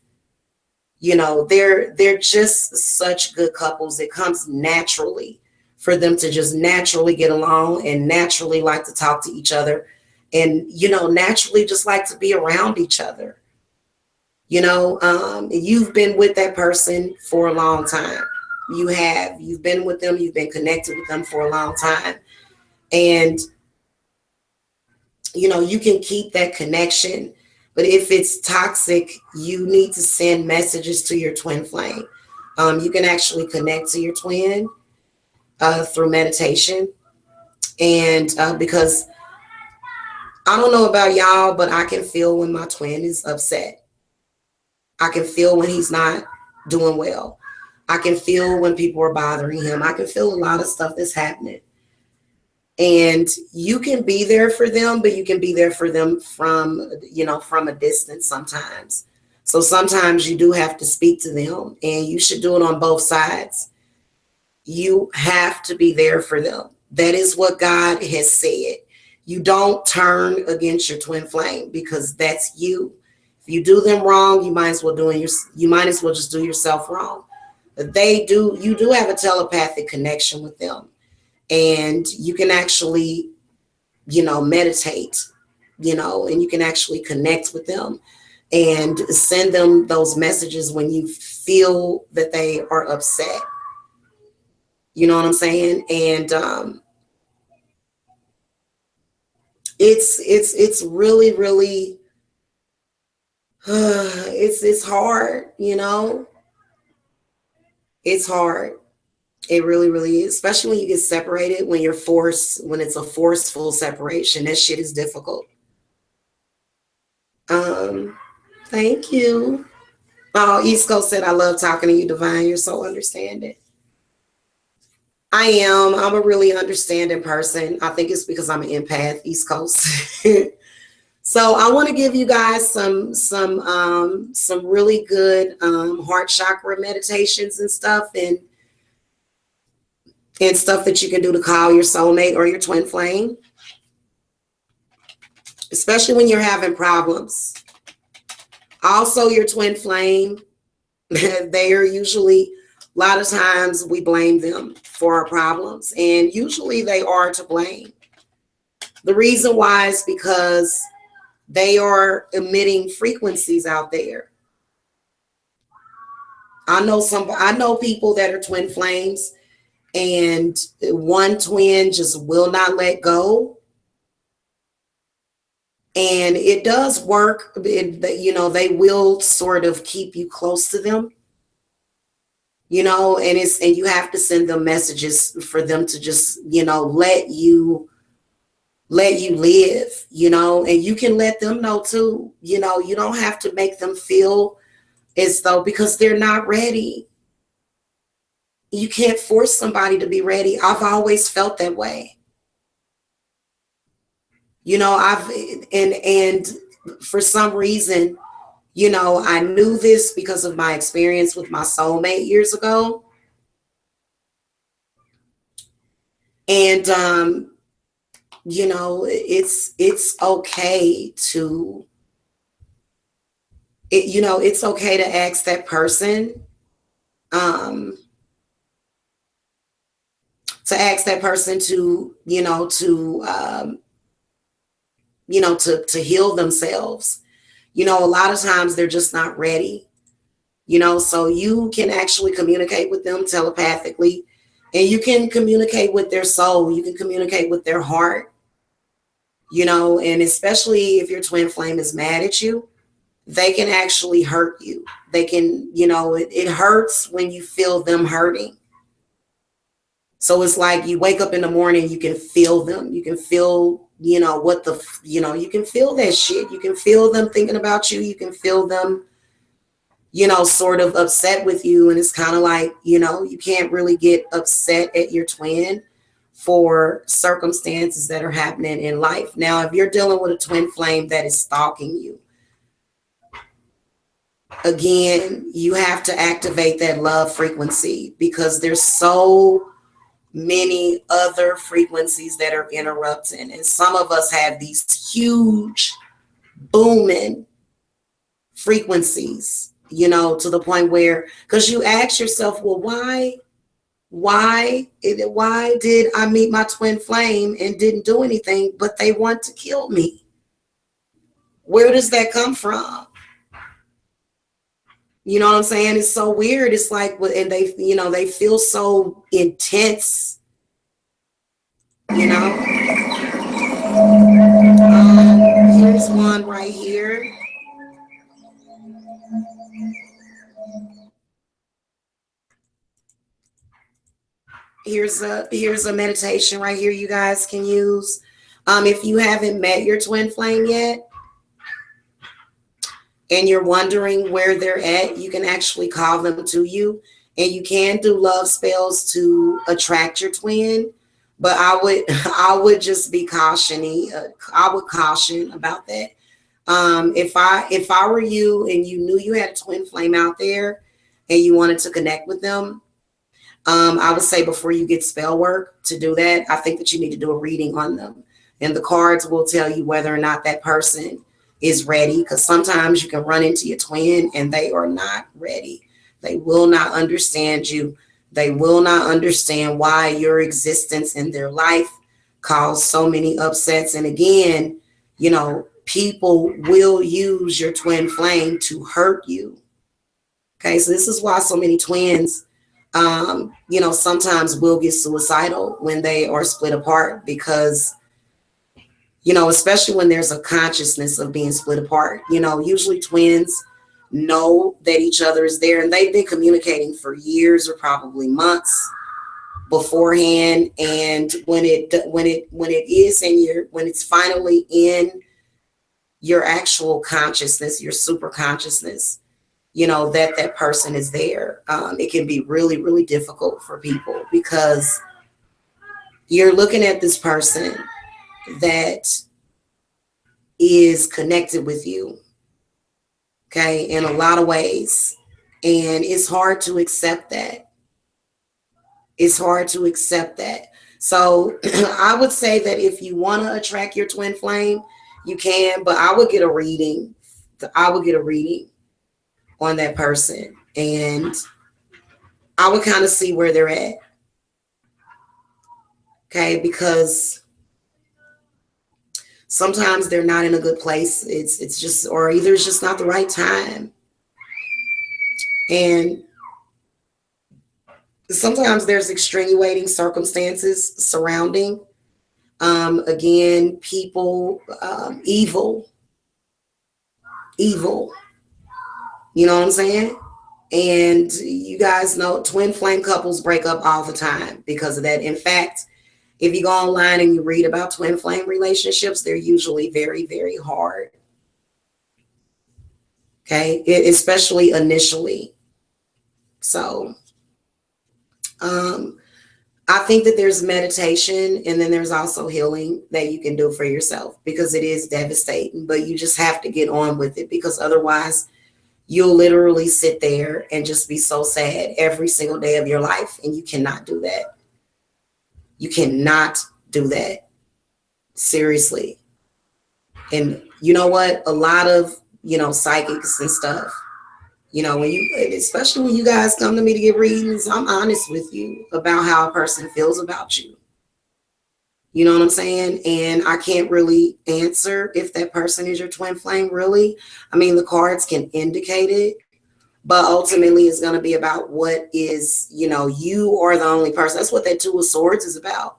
they're just such good couples. It comes naturally for them to just naturally get along and naturally like to talk to each other and, naturally just like to be around each other. You've been with that person for a long time. You've been with them, you've been connected with them for a long time. And, you can keep that connection. But if it's toxic, you need to send messages to your twin flame. You can actually connect to your twin through meditation. And because I don't know about y'all, but I can feel when my twin is upset. I can feel when he's not doing well. I can feel when people are bothering him. I can feel a lot of stuff that's happening. And you can be there for them, but you can be there for them from a distance sometimes. So sometimes you do have to speak to them, and you should do it on both sides. You have to be there for them. That is what God has said. You don't turn against your twin flame, because that's you. If you do them wrong, you might as well just do yourself wrong. But you do have a telepathic connection with them. And you can actually, meditate, and you can actually connect with them and send them those messages when you feel that they are upset. You know what I'm saying? And it's really, really it's hard, It's hard. It really, really is, especially when you get separated, when it's a forceful separation. That shit is difficult. Um, Thank you. Oh, East Coast said, I love talking to you, Divine. You're so understanding. I am. I'm a really understanding person. I think it's because I'm an empath, East Coast. So I want to give you guys some really good heart chakra meditations and stuff that you can do to call your soulmate or your twin flame, especially when you're having problems. Also, your twin flame, they are usually, a lot of times we blame them for our problems, and usually they are to blame. The reason why is because they are emitting frequencies out there. I know people that are twin flames, and one twin just will not let go. And it does work. They will sort of keep you close to them, and you have to send them messages for them to just, let you live, and you can let them know too. You don't have to make them feel as though, because they're not ready. You can't force somebody to be ready. I've always felt that way. And for some reason, I knew this because of my experience with my soulmate years ago. And it's okay to it's okay to ask that person to to heal themselves. A lot of times they're just not ready. So you can actually communicate with them telepathically, and you can communicate with their soul. You can communicate with their heart, and especially if your twin flame is mad at you, they can actually hurt you. They can, it hurts when you feel them hurting. So it's like you wake up in the morning, you can feel them. You can feel what you can feel that shit. You can feel them thinking about you. You can feel them, sort of upset with you. And it's kind of like, you can't really get upset at your twin for circumstances that are happening in life. Now, if you're dealing with a twin flame that is stalking you, again, you have to activate that love frequency, because there's so many other frequencies that are interrupting. And some of us have these huge booming frequencies, to the point where, because you ask yourself, well, why did I meet my twin flame and didn't do anything, but they want to kill me? Where does that come from? You know what I'm saying? It's so weird. It's like, and they feel so intense, Here's one right here. Here's a meditation right here you guys can use. If you haven't met your twin flame yet and you're wondering where they're at, you can actually call them to you, and you can do love spells to attract your twin. But I would just be cautioning. I would caution about that. If I were you and you knew you had a twin flame out there and you wanted to connect with them, I would say before you get spell work to do that, I think that you need to do a reading on them. And the cards will tell you whether or not that person is ready, because sometimes you can run into your twin and they are not ready. They will not understand you. They will not understand why your existence in their life caused so many upsets. And again, people will use your twin flame to hurt you. Okay, so this is why so many twins, sometimes will get suicidal when they are split apart, because, especially when there's a consciousness of being split apart, usually twins know that each other is there and they've been communicating for years or probably months beforehand. And when it's finally in your actual consciousness, your super consciousness, that person is there, it can be really, really difficult for people, because you're looking at this person that is connected with you, okay, in a lot of ways. And it's hard to accept that. It's hard to accept that. So I would say that if you want to attract your twin flame, you can, but I would get a reading. On that person, and I would kind of see where they're at. Okay, because sometimes they're not in a good place. It's just, or either it's just not the right time. And sometimes there's extenuating circumstances surrounding, again, people, evil. You know what I'm saying? And you guys know twin flame couples break up all the time because of that. In fact, if you go online and you read about twin flame relationships, they're usually very, very hard. Okay, especially initially. So I think that there's meditation, and then there's also healing that you can do for yourself, because it is devastating, but you just have to get on with it, because otherwise you'll literally sit there and just be so sad every single day of your life. And you cannot do that. You cannot do that. Seriously. And you know what? A lot of, psychics and stuff, especially when you guys come to me to get readings, I'm honest with you about how a person feels about you. You know what I'm saying? And I can't really answer if that person is your twin flame, really. I mean, the cards can indicate it, but ultimately it's going to be about what is, you are the only person. That's what that Two of Swords is about.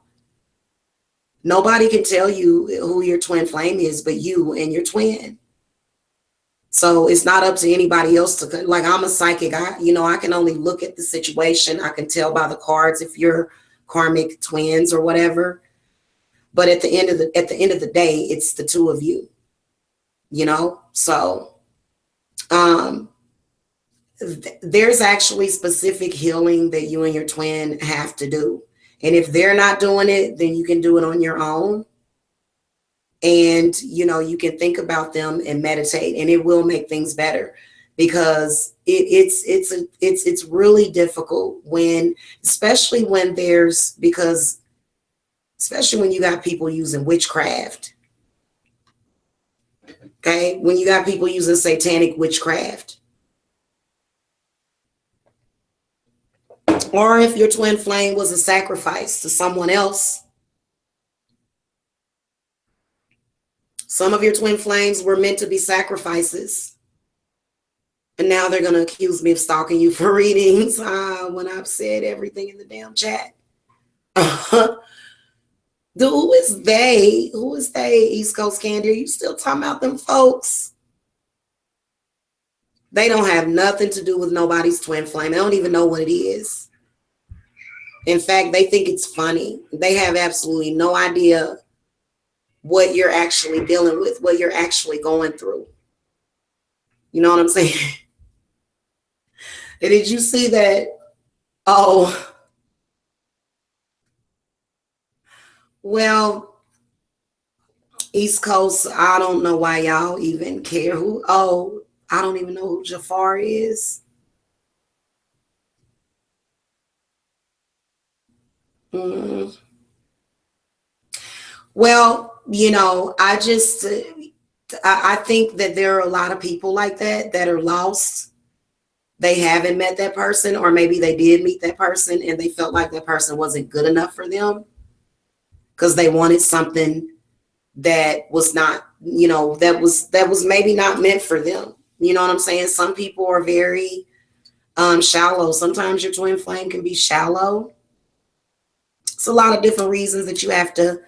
Nobody can tell you who your twin flame is but you and your twin. So it's not up to anybody else to, like, I'm a psychic. I can only look at the situation. I can tell by the cards if you're karmic twins or whatever. But at the end of the day, it's the two of you, you know? So um there's actually specific healing that you and your twin have to do. And if they're not doing it, then you can do it on your own. And you can think about them and meditate, and it will make things better, because it's really difficult when, especially when especially when you got people using witchcraft. Okay, when you got people using satanic witchcraft, or if your twin flame was a sacrifice to someone else. Some of your twin flames were meant to be sacrifices. And now they're going to accuse me of stalking you for readings when I've said everything in the damn chat. Who is they? Who is they, East Coast Candy? Are you still talking about them folks? They don't have nothing to do with nobody's twin flame. They don't even know what it is. In fact, they think it's funny. They have absolutely no idea what you're actually dealing with, what you're actually going through. You know what I'm saying? And did you see that? Oh, well, East Coast, I don't know why y'all even care who. Oh, I don't even know who Jafar is. Well, I think that there are a lot of people like that are lost. They haven't met that person, or maybe they did meet that person and they felt like that person wasn't good enough for them because they wanted something that was not, that was maybe not meant for them. You know what I'm saying? Some people are very shallow. Sometimes your twin flame can be shallow. It's a lot of different reasons that you have to,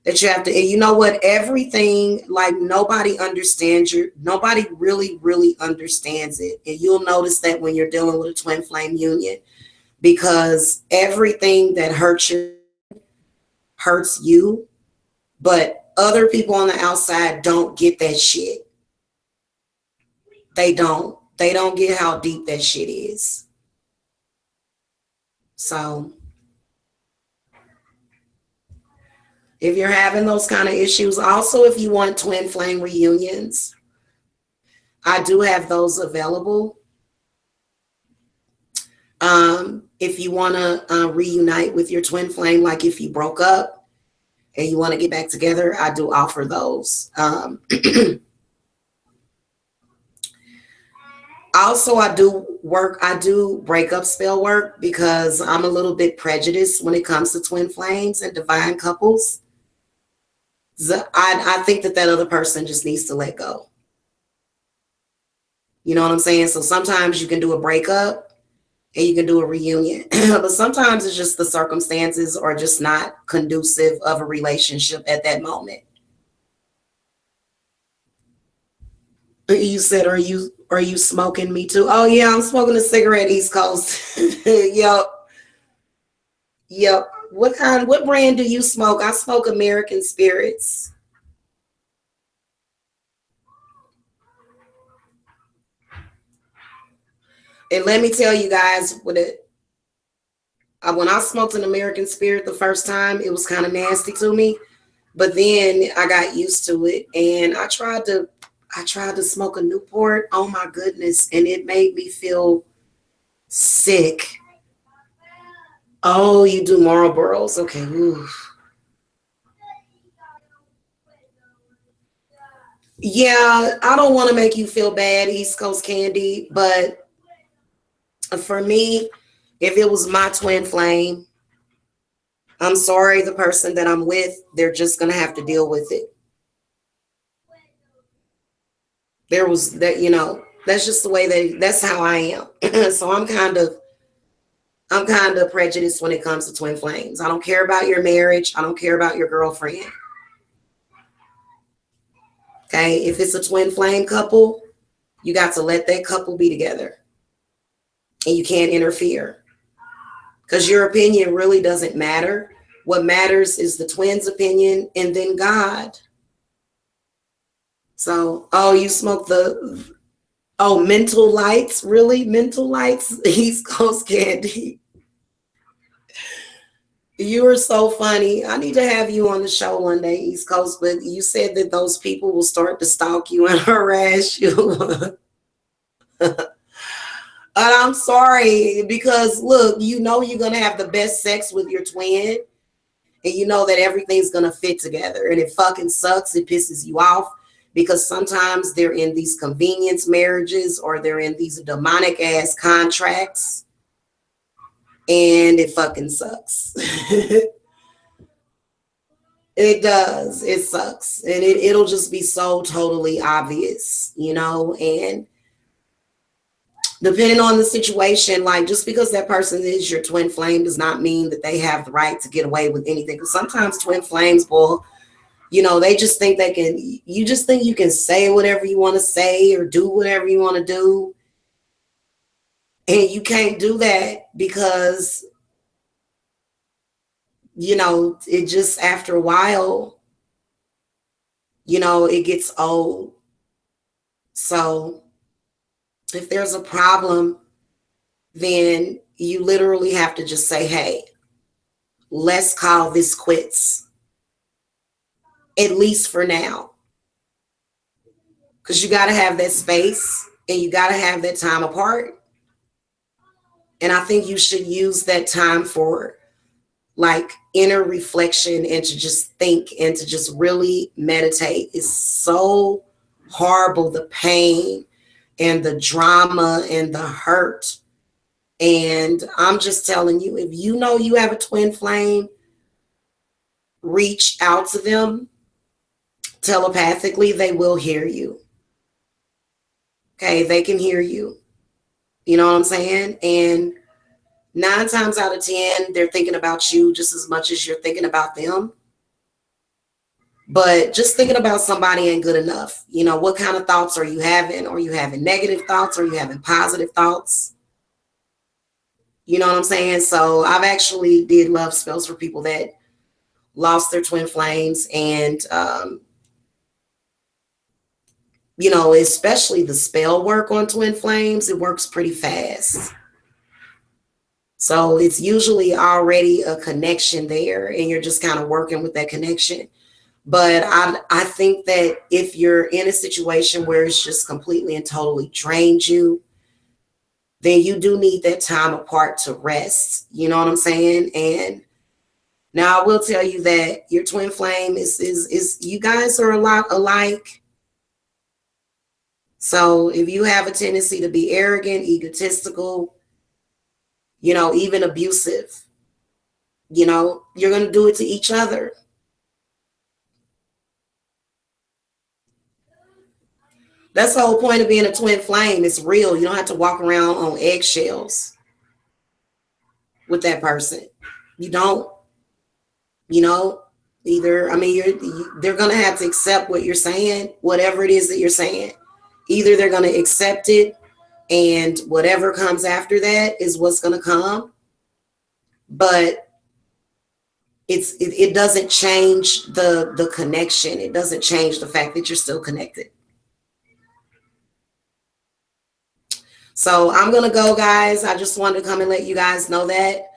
and you know what, everything, like, nobody really understands it. And you'll notice that when you're dealing with a twin flame union, because everything that hurts you, but other people on the outside don't get that shit. They don't get how deep that shit is. So if you're having those kind of issues, also if you want twin flame reunions, I do have those available. If you want to reunite with your twin flame, like if you broke up and you want to get back together, I do offer those. Also, I do breakup spell work, because I'm a little bit prejudiced when it comes to twin flames and divine couples. I think that other person just needs to let go. You know what I'm saying? So sometimes you can do a breakup and you can do a reunion, but sometimes it's just the circumstances are just not conducive of a relationship at that moment. You said, are you smoking? Me too. Oh yeah, I'm smoking a cigarette, East Coast. Yep. What brand do you smoke? I smoke American Spirits. And let me tell you guys, when I smoked an American Spirit the first time, it was kind of nasty to me. But then I got used to it, and I tried to smoke a Newport. Oh my goodness, and it made me feel sick. Oh, you do Marlboros. Okay. Ooh. Yeah, I don't want to make you feel bad, East Coast Candy, but for me, if it was my twin flame, I'm sorry, the person that I'm with, they're just going to have to deal with it. There was that, that's just the way that's how I am. So I'm kind of prejudiced when it comes to twin flames. I don't care about your marriage. I don't care about your girlfriend. Okay. If it's a twin flame couple, you got to let that couple be together, and you can't interfere, because your opinion really doesn't matter What matters is the twins' opinion and then God. So, oh, you smoke mental lights? Really? Mental lights? East Coast candy. You are so funny. I need to have you on the show one day, East Coast, but you said that those people will start to stalk you and harass you. And I'm sorry because look, you know you're going to have the best sex with your twin and you know that everything's going to fit together and it fucking sucks. It pisses you off because sometimes they're in these convenience marriages or they're in these demonic ass contracts and it fucking sucks. It does. It sucks. And it'll just be so totally obvious, you know, and depending on the situation, like just because that person is your twin flame does not mean that they have the right to get away with anything. Because sometimes twin flames will, you know, they just think they can, you just think you can say whatever you want to say or do whatever you want to do. And you can't do that because, you know, it just after a while, you know, it gets old. So if there's a problem, then you literally have to just say, hey, let's call this quits, at least for now. Because you got to have that space and you got to have that time apart. And I think you should use that time for like inner reflection and to just think and to just really meditate. It's so horrible, the pain and the drama and the hurt. And I'm just telling you, if you know you have a twin flame, reach out to them telepathically. They will hear you. Okay, they can hear you. You know what I'm saying? And 9 times out of 10, they're thinking about you just as much as you're thinking about them. But just thinking about somebody ain't good enough. You know, what kind of thoughts are you having? Are you having negative thoughts? Are you having positive thoughts? You know what I'm saying? So I've actually did love spells for people that lost their twin flames. And, you know, especially the spell work on twin flames, it works pretty fast. So it's usually already a connection there and you're just kind of working with that connection. But I think that if you're in a situation where it's just completely and totally drained you, then you do need that time apart to rest. You know what I'm saying? And now I will tell you that your twin flame is you guys are a lot alike. So if you have a tendency to be arrogant, egotistical, you know, even abusive, you know, you're going to do it to each other. That's the whole point of being a twin flame. It's real. You don't have to walk around on eggshells with that person. You don't, you know, either. I mean, they're going to have to accept what you're saying, whatever it is that you're saying. Either they're going to accept it and whatever comes after that is what's going to come. But it doesn't change the connection. It doesn't change the fact that you're still connected. So I'm going to go, guys. I just wanted to come and let you guys know that.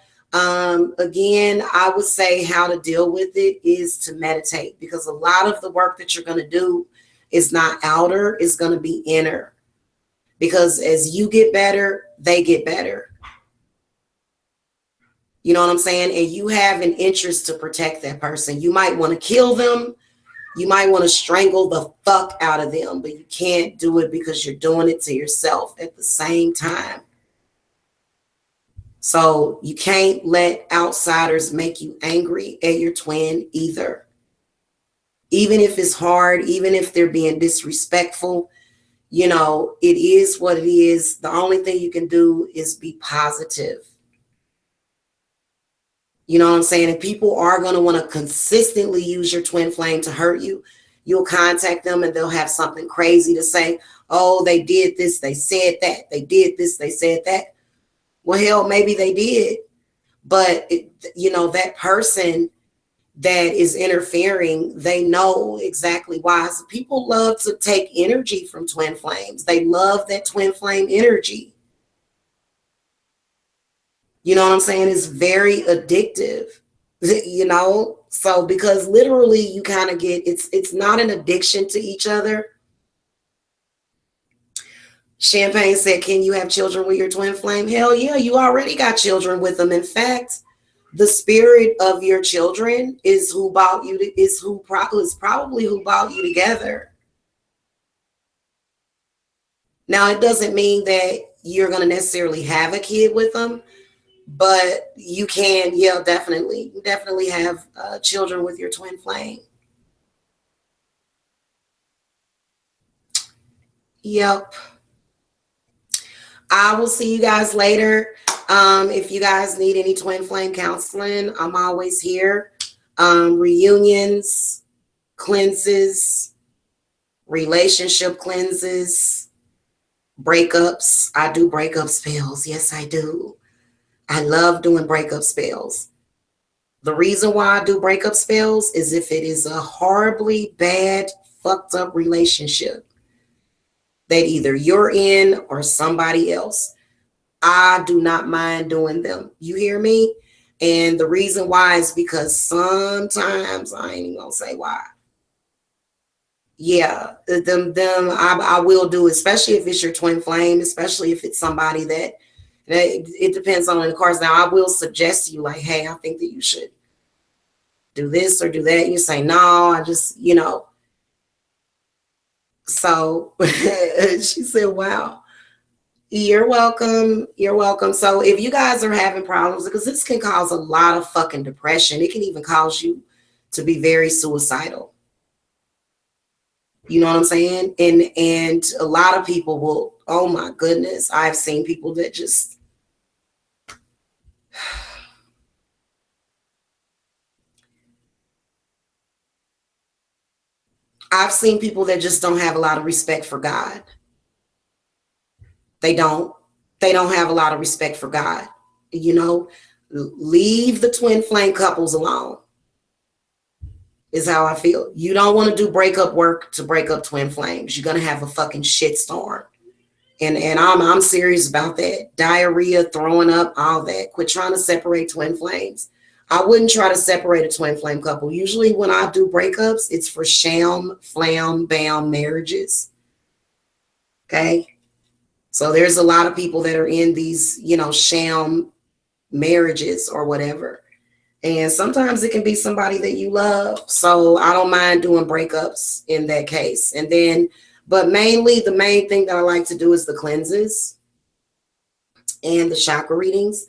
Again, I would say how to deal with it is to meditate, because a lot of the work that you're going to do is not outer, it's going to be inner. Because as you get better, they get better. You know what I'm saying? And you have an interest to protect that person. You might want to kill them. You might want to strangle the fuck out of them, but you can't do it because you're doing it to yourself at the same time. So you can't let outsiders make you angry at your twin either. Even if it's hard, even if they're being disrespectful, you know, it is what it is. The only thing you can do is be positive. You know what I'm saying? And people are going to want to consistently use your twin flame to hurt you. You'll contact them and they'll have something crazy to say. Oh, they did this, they said that. They did this, they said that. Well, hell, maybe they did. But, you know, that person that is interfering, they know exactly why. So people love to take energy from twin flames. They love that twin flame energy. You know what I'm saying? It's very addictive. You know, so because literally you kind of get, it's not an addiction to each other. Champagne said, can you have children with your twin flame? Hell yeah, you already got children with them. In fact, the spirit of your children is who brought you to, is probably who brought you together. Now, it doesn't mean that you're going to necessarily have a kid with them, but you can, yeah, definitely have children with your twin flame. Yep. I will see you guys later. If you guys need any twin flame counseling, I'm always here. Reunions, cleanses, relationship cleanses, breakups. I do breakup spells. Yes, I do. I love doing breakup spells. The reason why I do breakup spells is if it is a horribly bad, fucked up relationship that either you're in or somebody else. I do not mind doing them. You hear me? And the reason why is because sometimes I ain't even gonna say why. Yeah, them I will do, especially if it's your twin flame, especially if it's somebody that it depends on the cards. Now I will suggest to you like, hey, I think that you should do this or do that. You say no, I just so she said, wow. You're welcome. You're welcome. So if you guys are having problems, because this can cause a lot of fucking depression, it can even cause you to be very suicidal. You know what I'm saying? And a lot of people will, oh my goodness, I've seen people that just I've seen people that just don't have a lot of respect for God. They don't. They don't have a lot of respect for God. You know, leave the twin flame couples alone. Is how I feel. You don't want to do breakup work to break up twin flames. You're gonna have a fucking shitstorm. And I'm serious about that. Diarrhea, throwing up, all that. Quit trying to separate twin flames. I wouldn't try to separate a twin flame couple. Usually when I do breakups, it's for sham, flam, bam marriages. Okay. So there's a lot of people that are in these, sham marriages or whatever. And sometimes it can be somebody that you love. So I don't mind doing breakups in that case. And then, but mainly the main thing that I like to do is the cleanses and the chakra readings,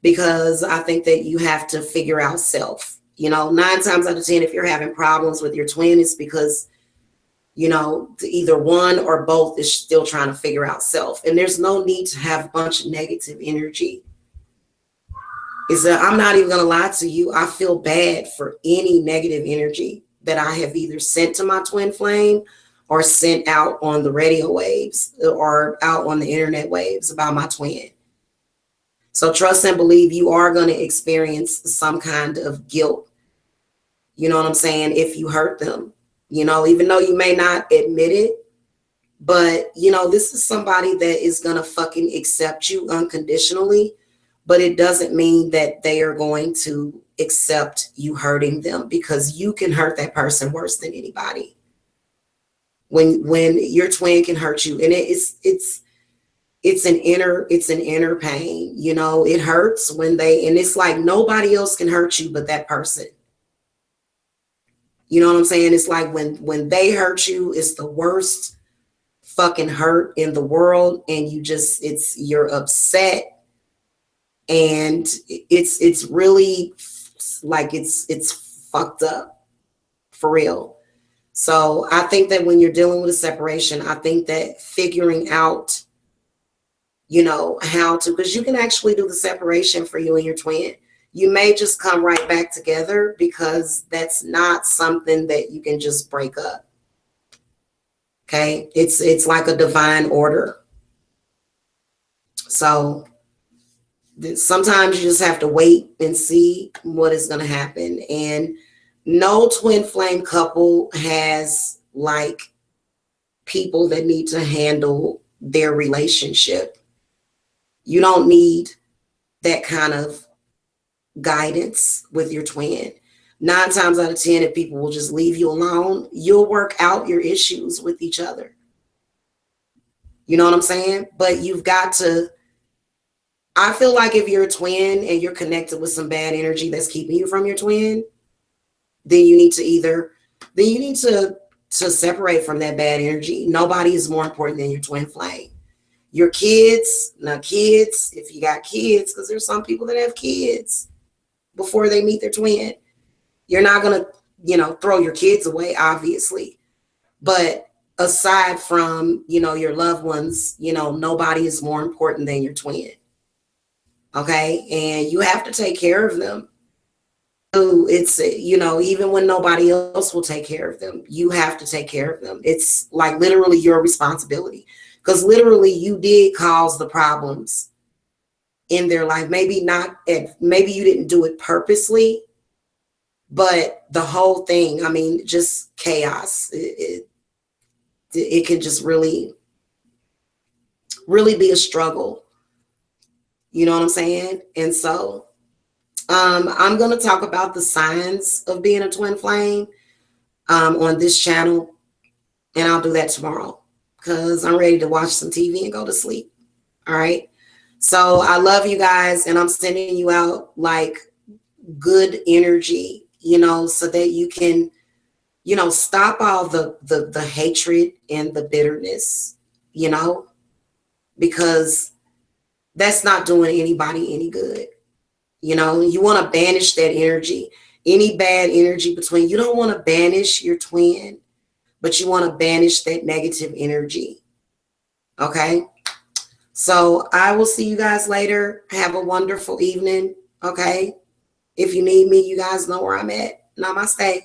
because I think that you have to figure out self. 9 times out of 10, if you're having problems with your twin, it's because, either one or both is still trying to figure out self. And there's no need to have a bunch of negative energy. Is that I'm not even going to lie to you. I feel bad for any negative energy that I have either sent to my twin flame or sent out on the radio waves or out on the internet waves about my twin. So trust and believe you are going to experience some kind of guilt. You know what I'm saying? If you hurt them, even though you may not admit it, but this is somebody that is going to fucking accept you unconditionally. But it doesn't mean that they are going to accept you hurting them, because you can hurt that person worse than anybody. When your twin can hurt you, and it's an inner pain. It hurts when and it's like nobody else can hurt you but that person. You know what I'm saying? It's like when they hurt you, it's the worst fucking hurt in the world, and you're upset. And it's really like it's fucked up for real. So I think that when you're dealing with a separation, I think that figuring out, how to, because you can actually do the separation for you and your twin. You may just come right back together, because that's not something that you can just break up. Okay. It's like a divine order. So sometimes you just have to wait and see what is going to happen. And No twin flame couple has like people that need to handle their relationship. You don't need that kind of guidance with your twin. 9 times out of 10, if people will just leave you alone, you'll work out your issues with each other. You know what I'm saying? But you've got to, I feel like if you're a twin and you're connected with some bad energy that's keeping you from your twin, then you need to to separate from that bad energy. Nobody is more important than your twin flame. Your kids, now kids, if you got kids, because there's some people that have kids before they meet their twin, you're not gonna, throw your kids away, obviously. But aside from, your loved ones, nobody is more important than your twin. Okay. And you have to take care of them. So it's, even when nobody else will take care of them, you have to take care of them. It's like literally your responsibility, because literally you did cause the problems in their life. Maybe not, maybe you didn't do it purposely, but the whole thing, I mean, just chaos. It can just really, really be a struggle. You know what I'm saying? And so I'm going to talk about the signs of being a twin flame on this channel, and I'll do that tomorrow because I'm ready to watch some TV and go to sleep. All right. So I love you guys, and I'm sending you out like good energy, so that you can, stop all the hatred and the bitterness, because that's not doing anybody any good. You want to banish that energy, any bad energy between. You don't want to banish your twin, but you want to banish that negative energy. Okay. So I will see you guys later. Have a wonderful evening. Okay. If you need me, you guys know where I'm at. Namaste.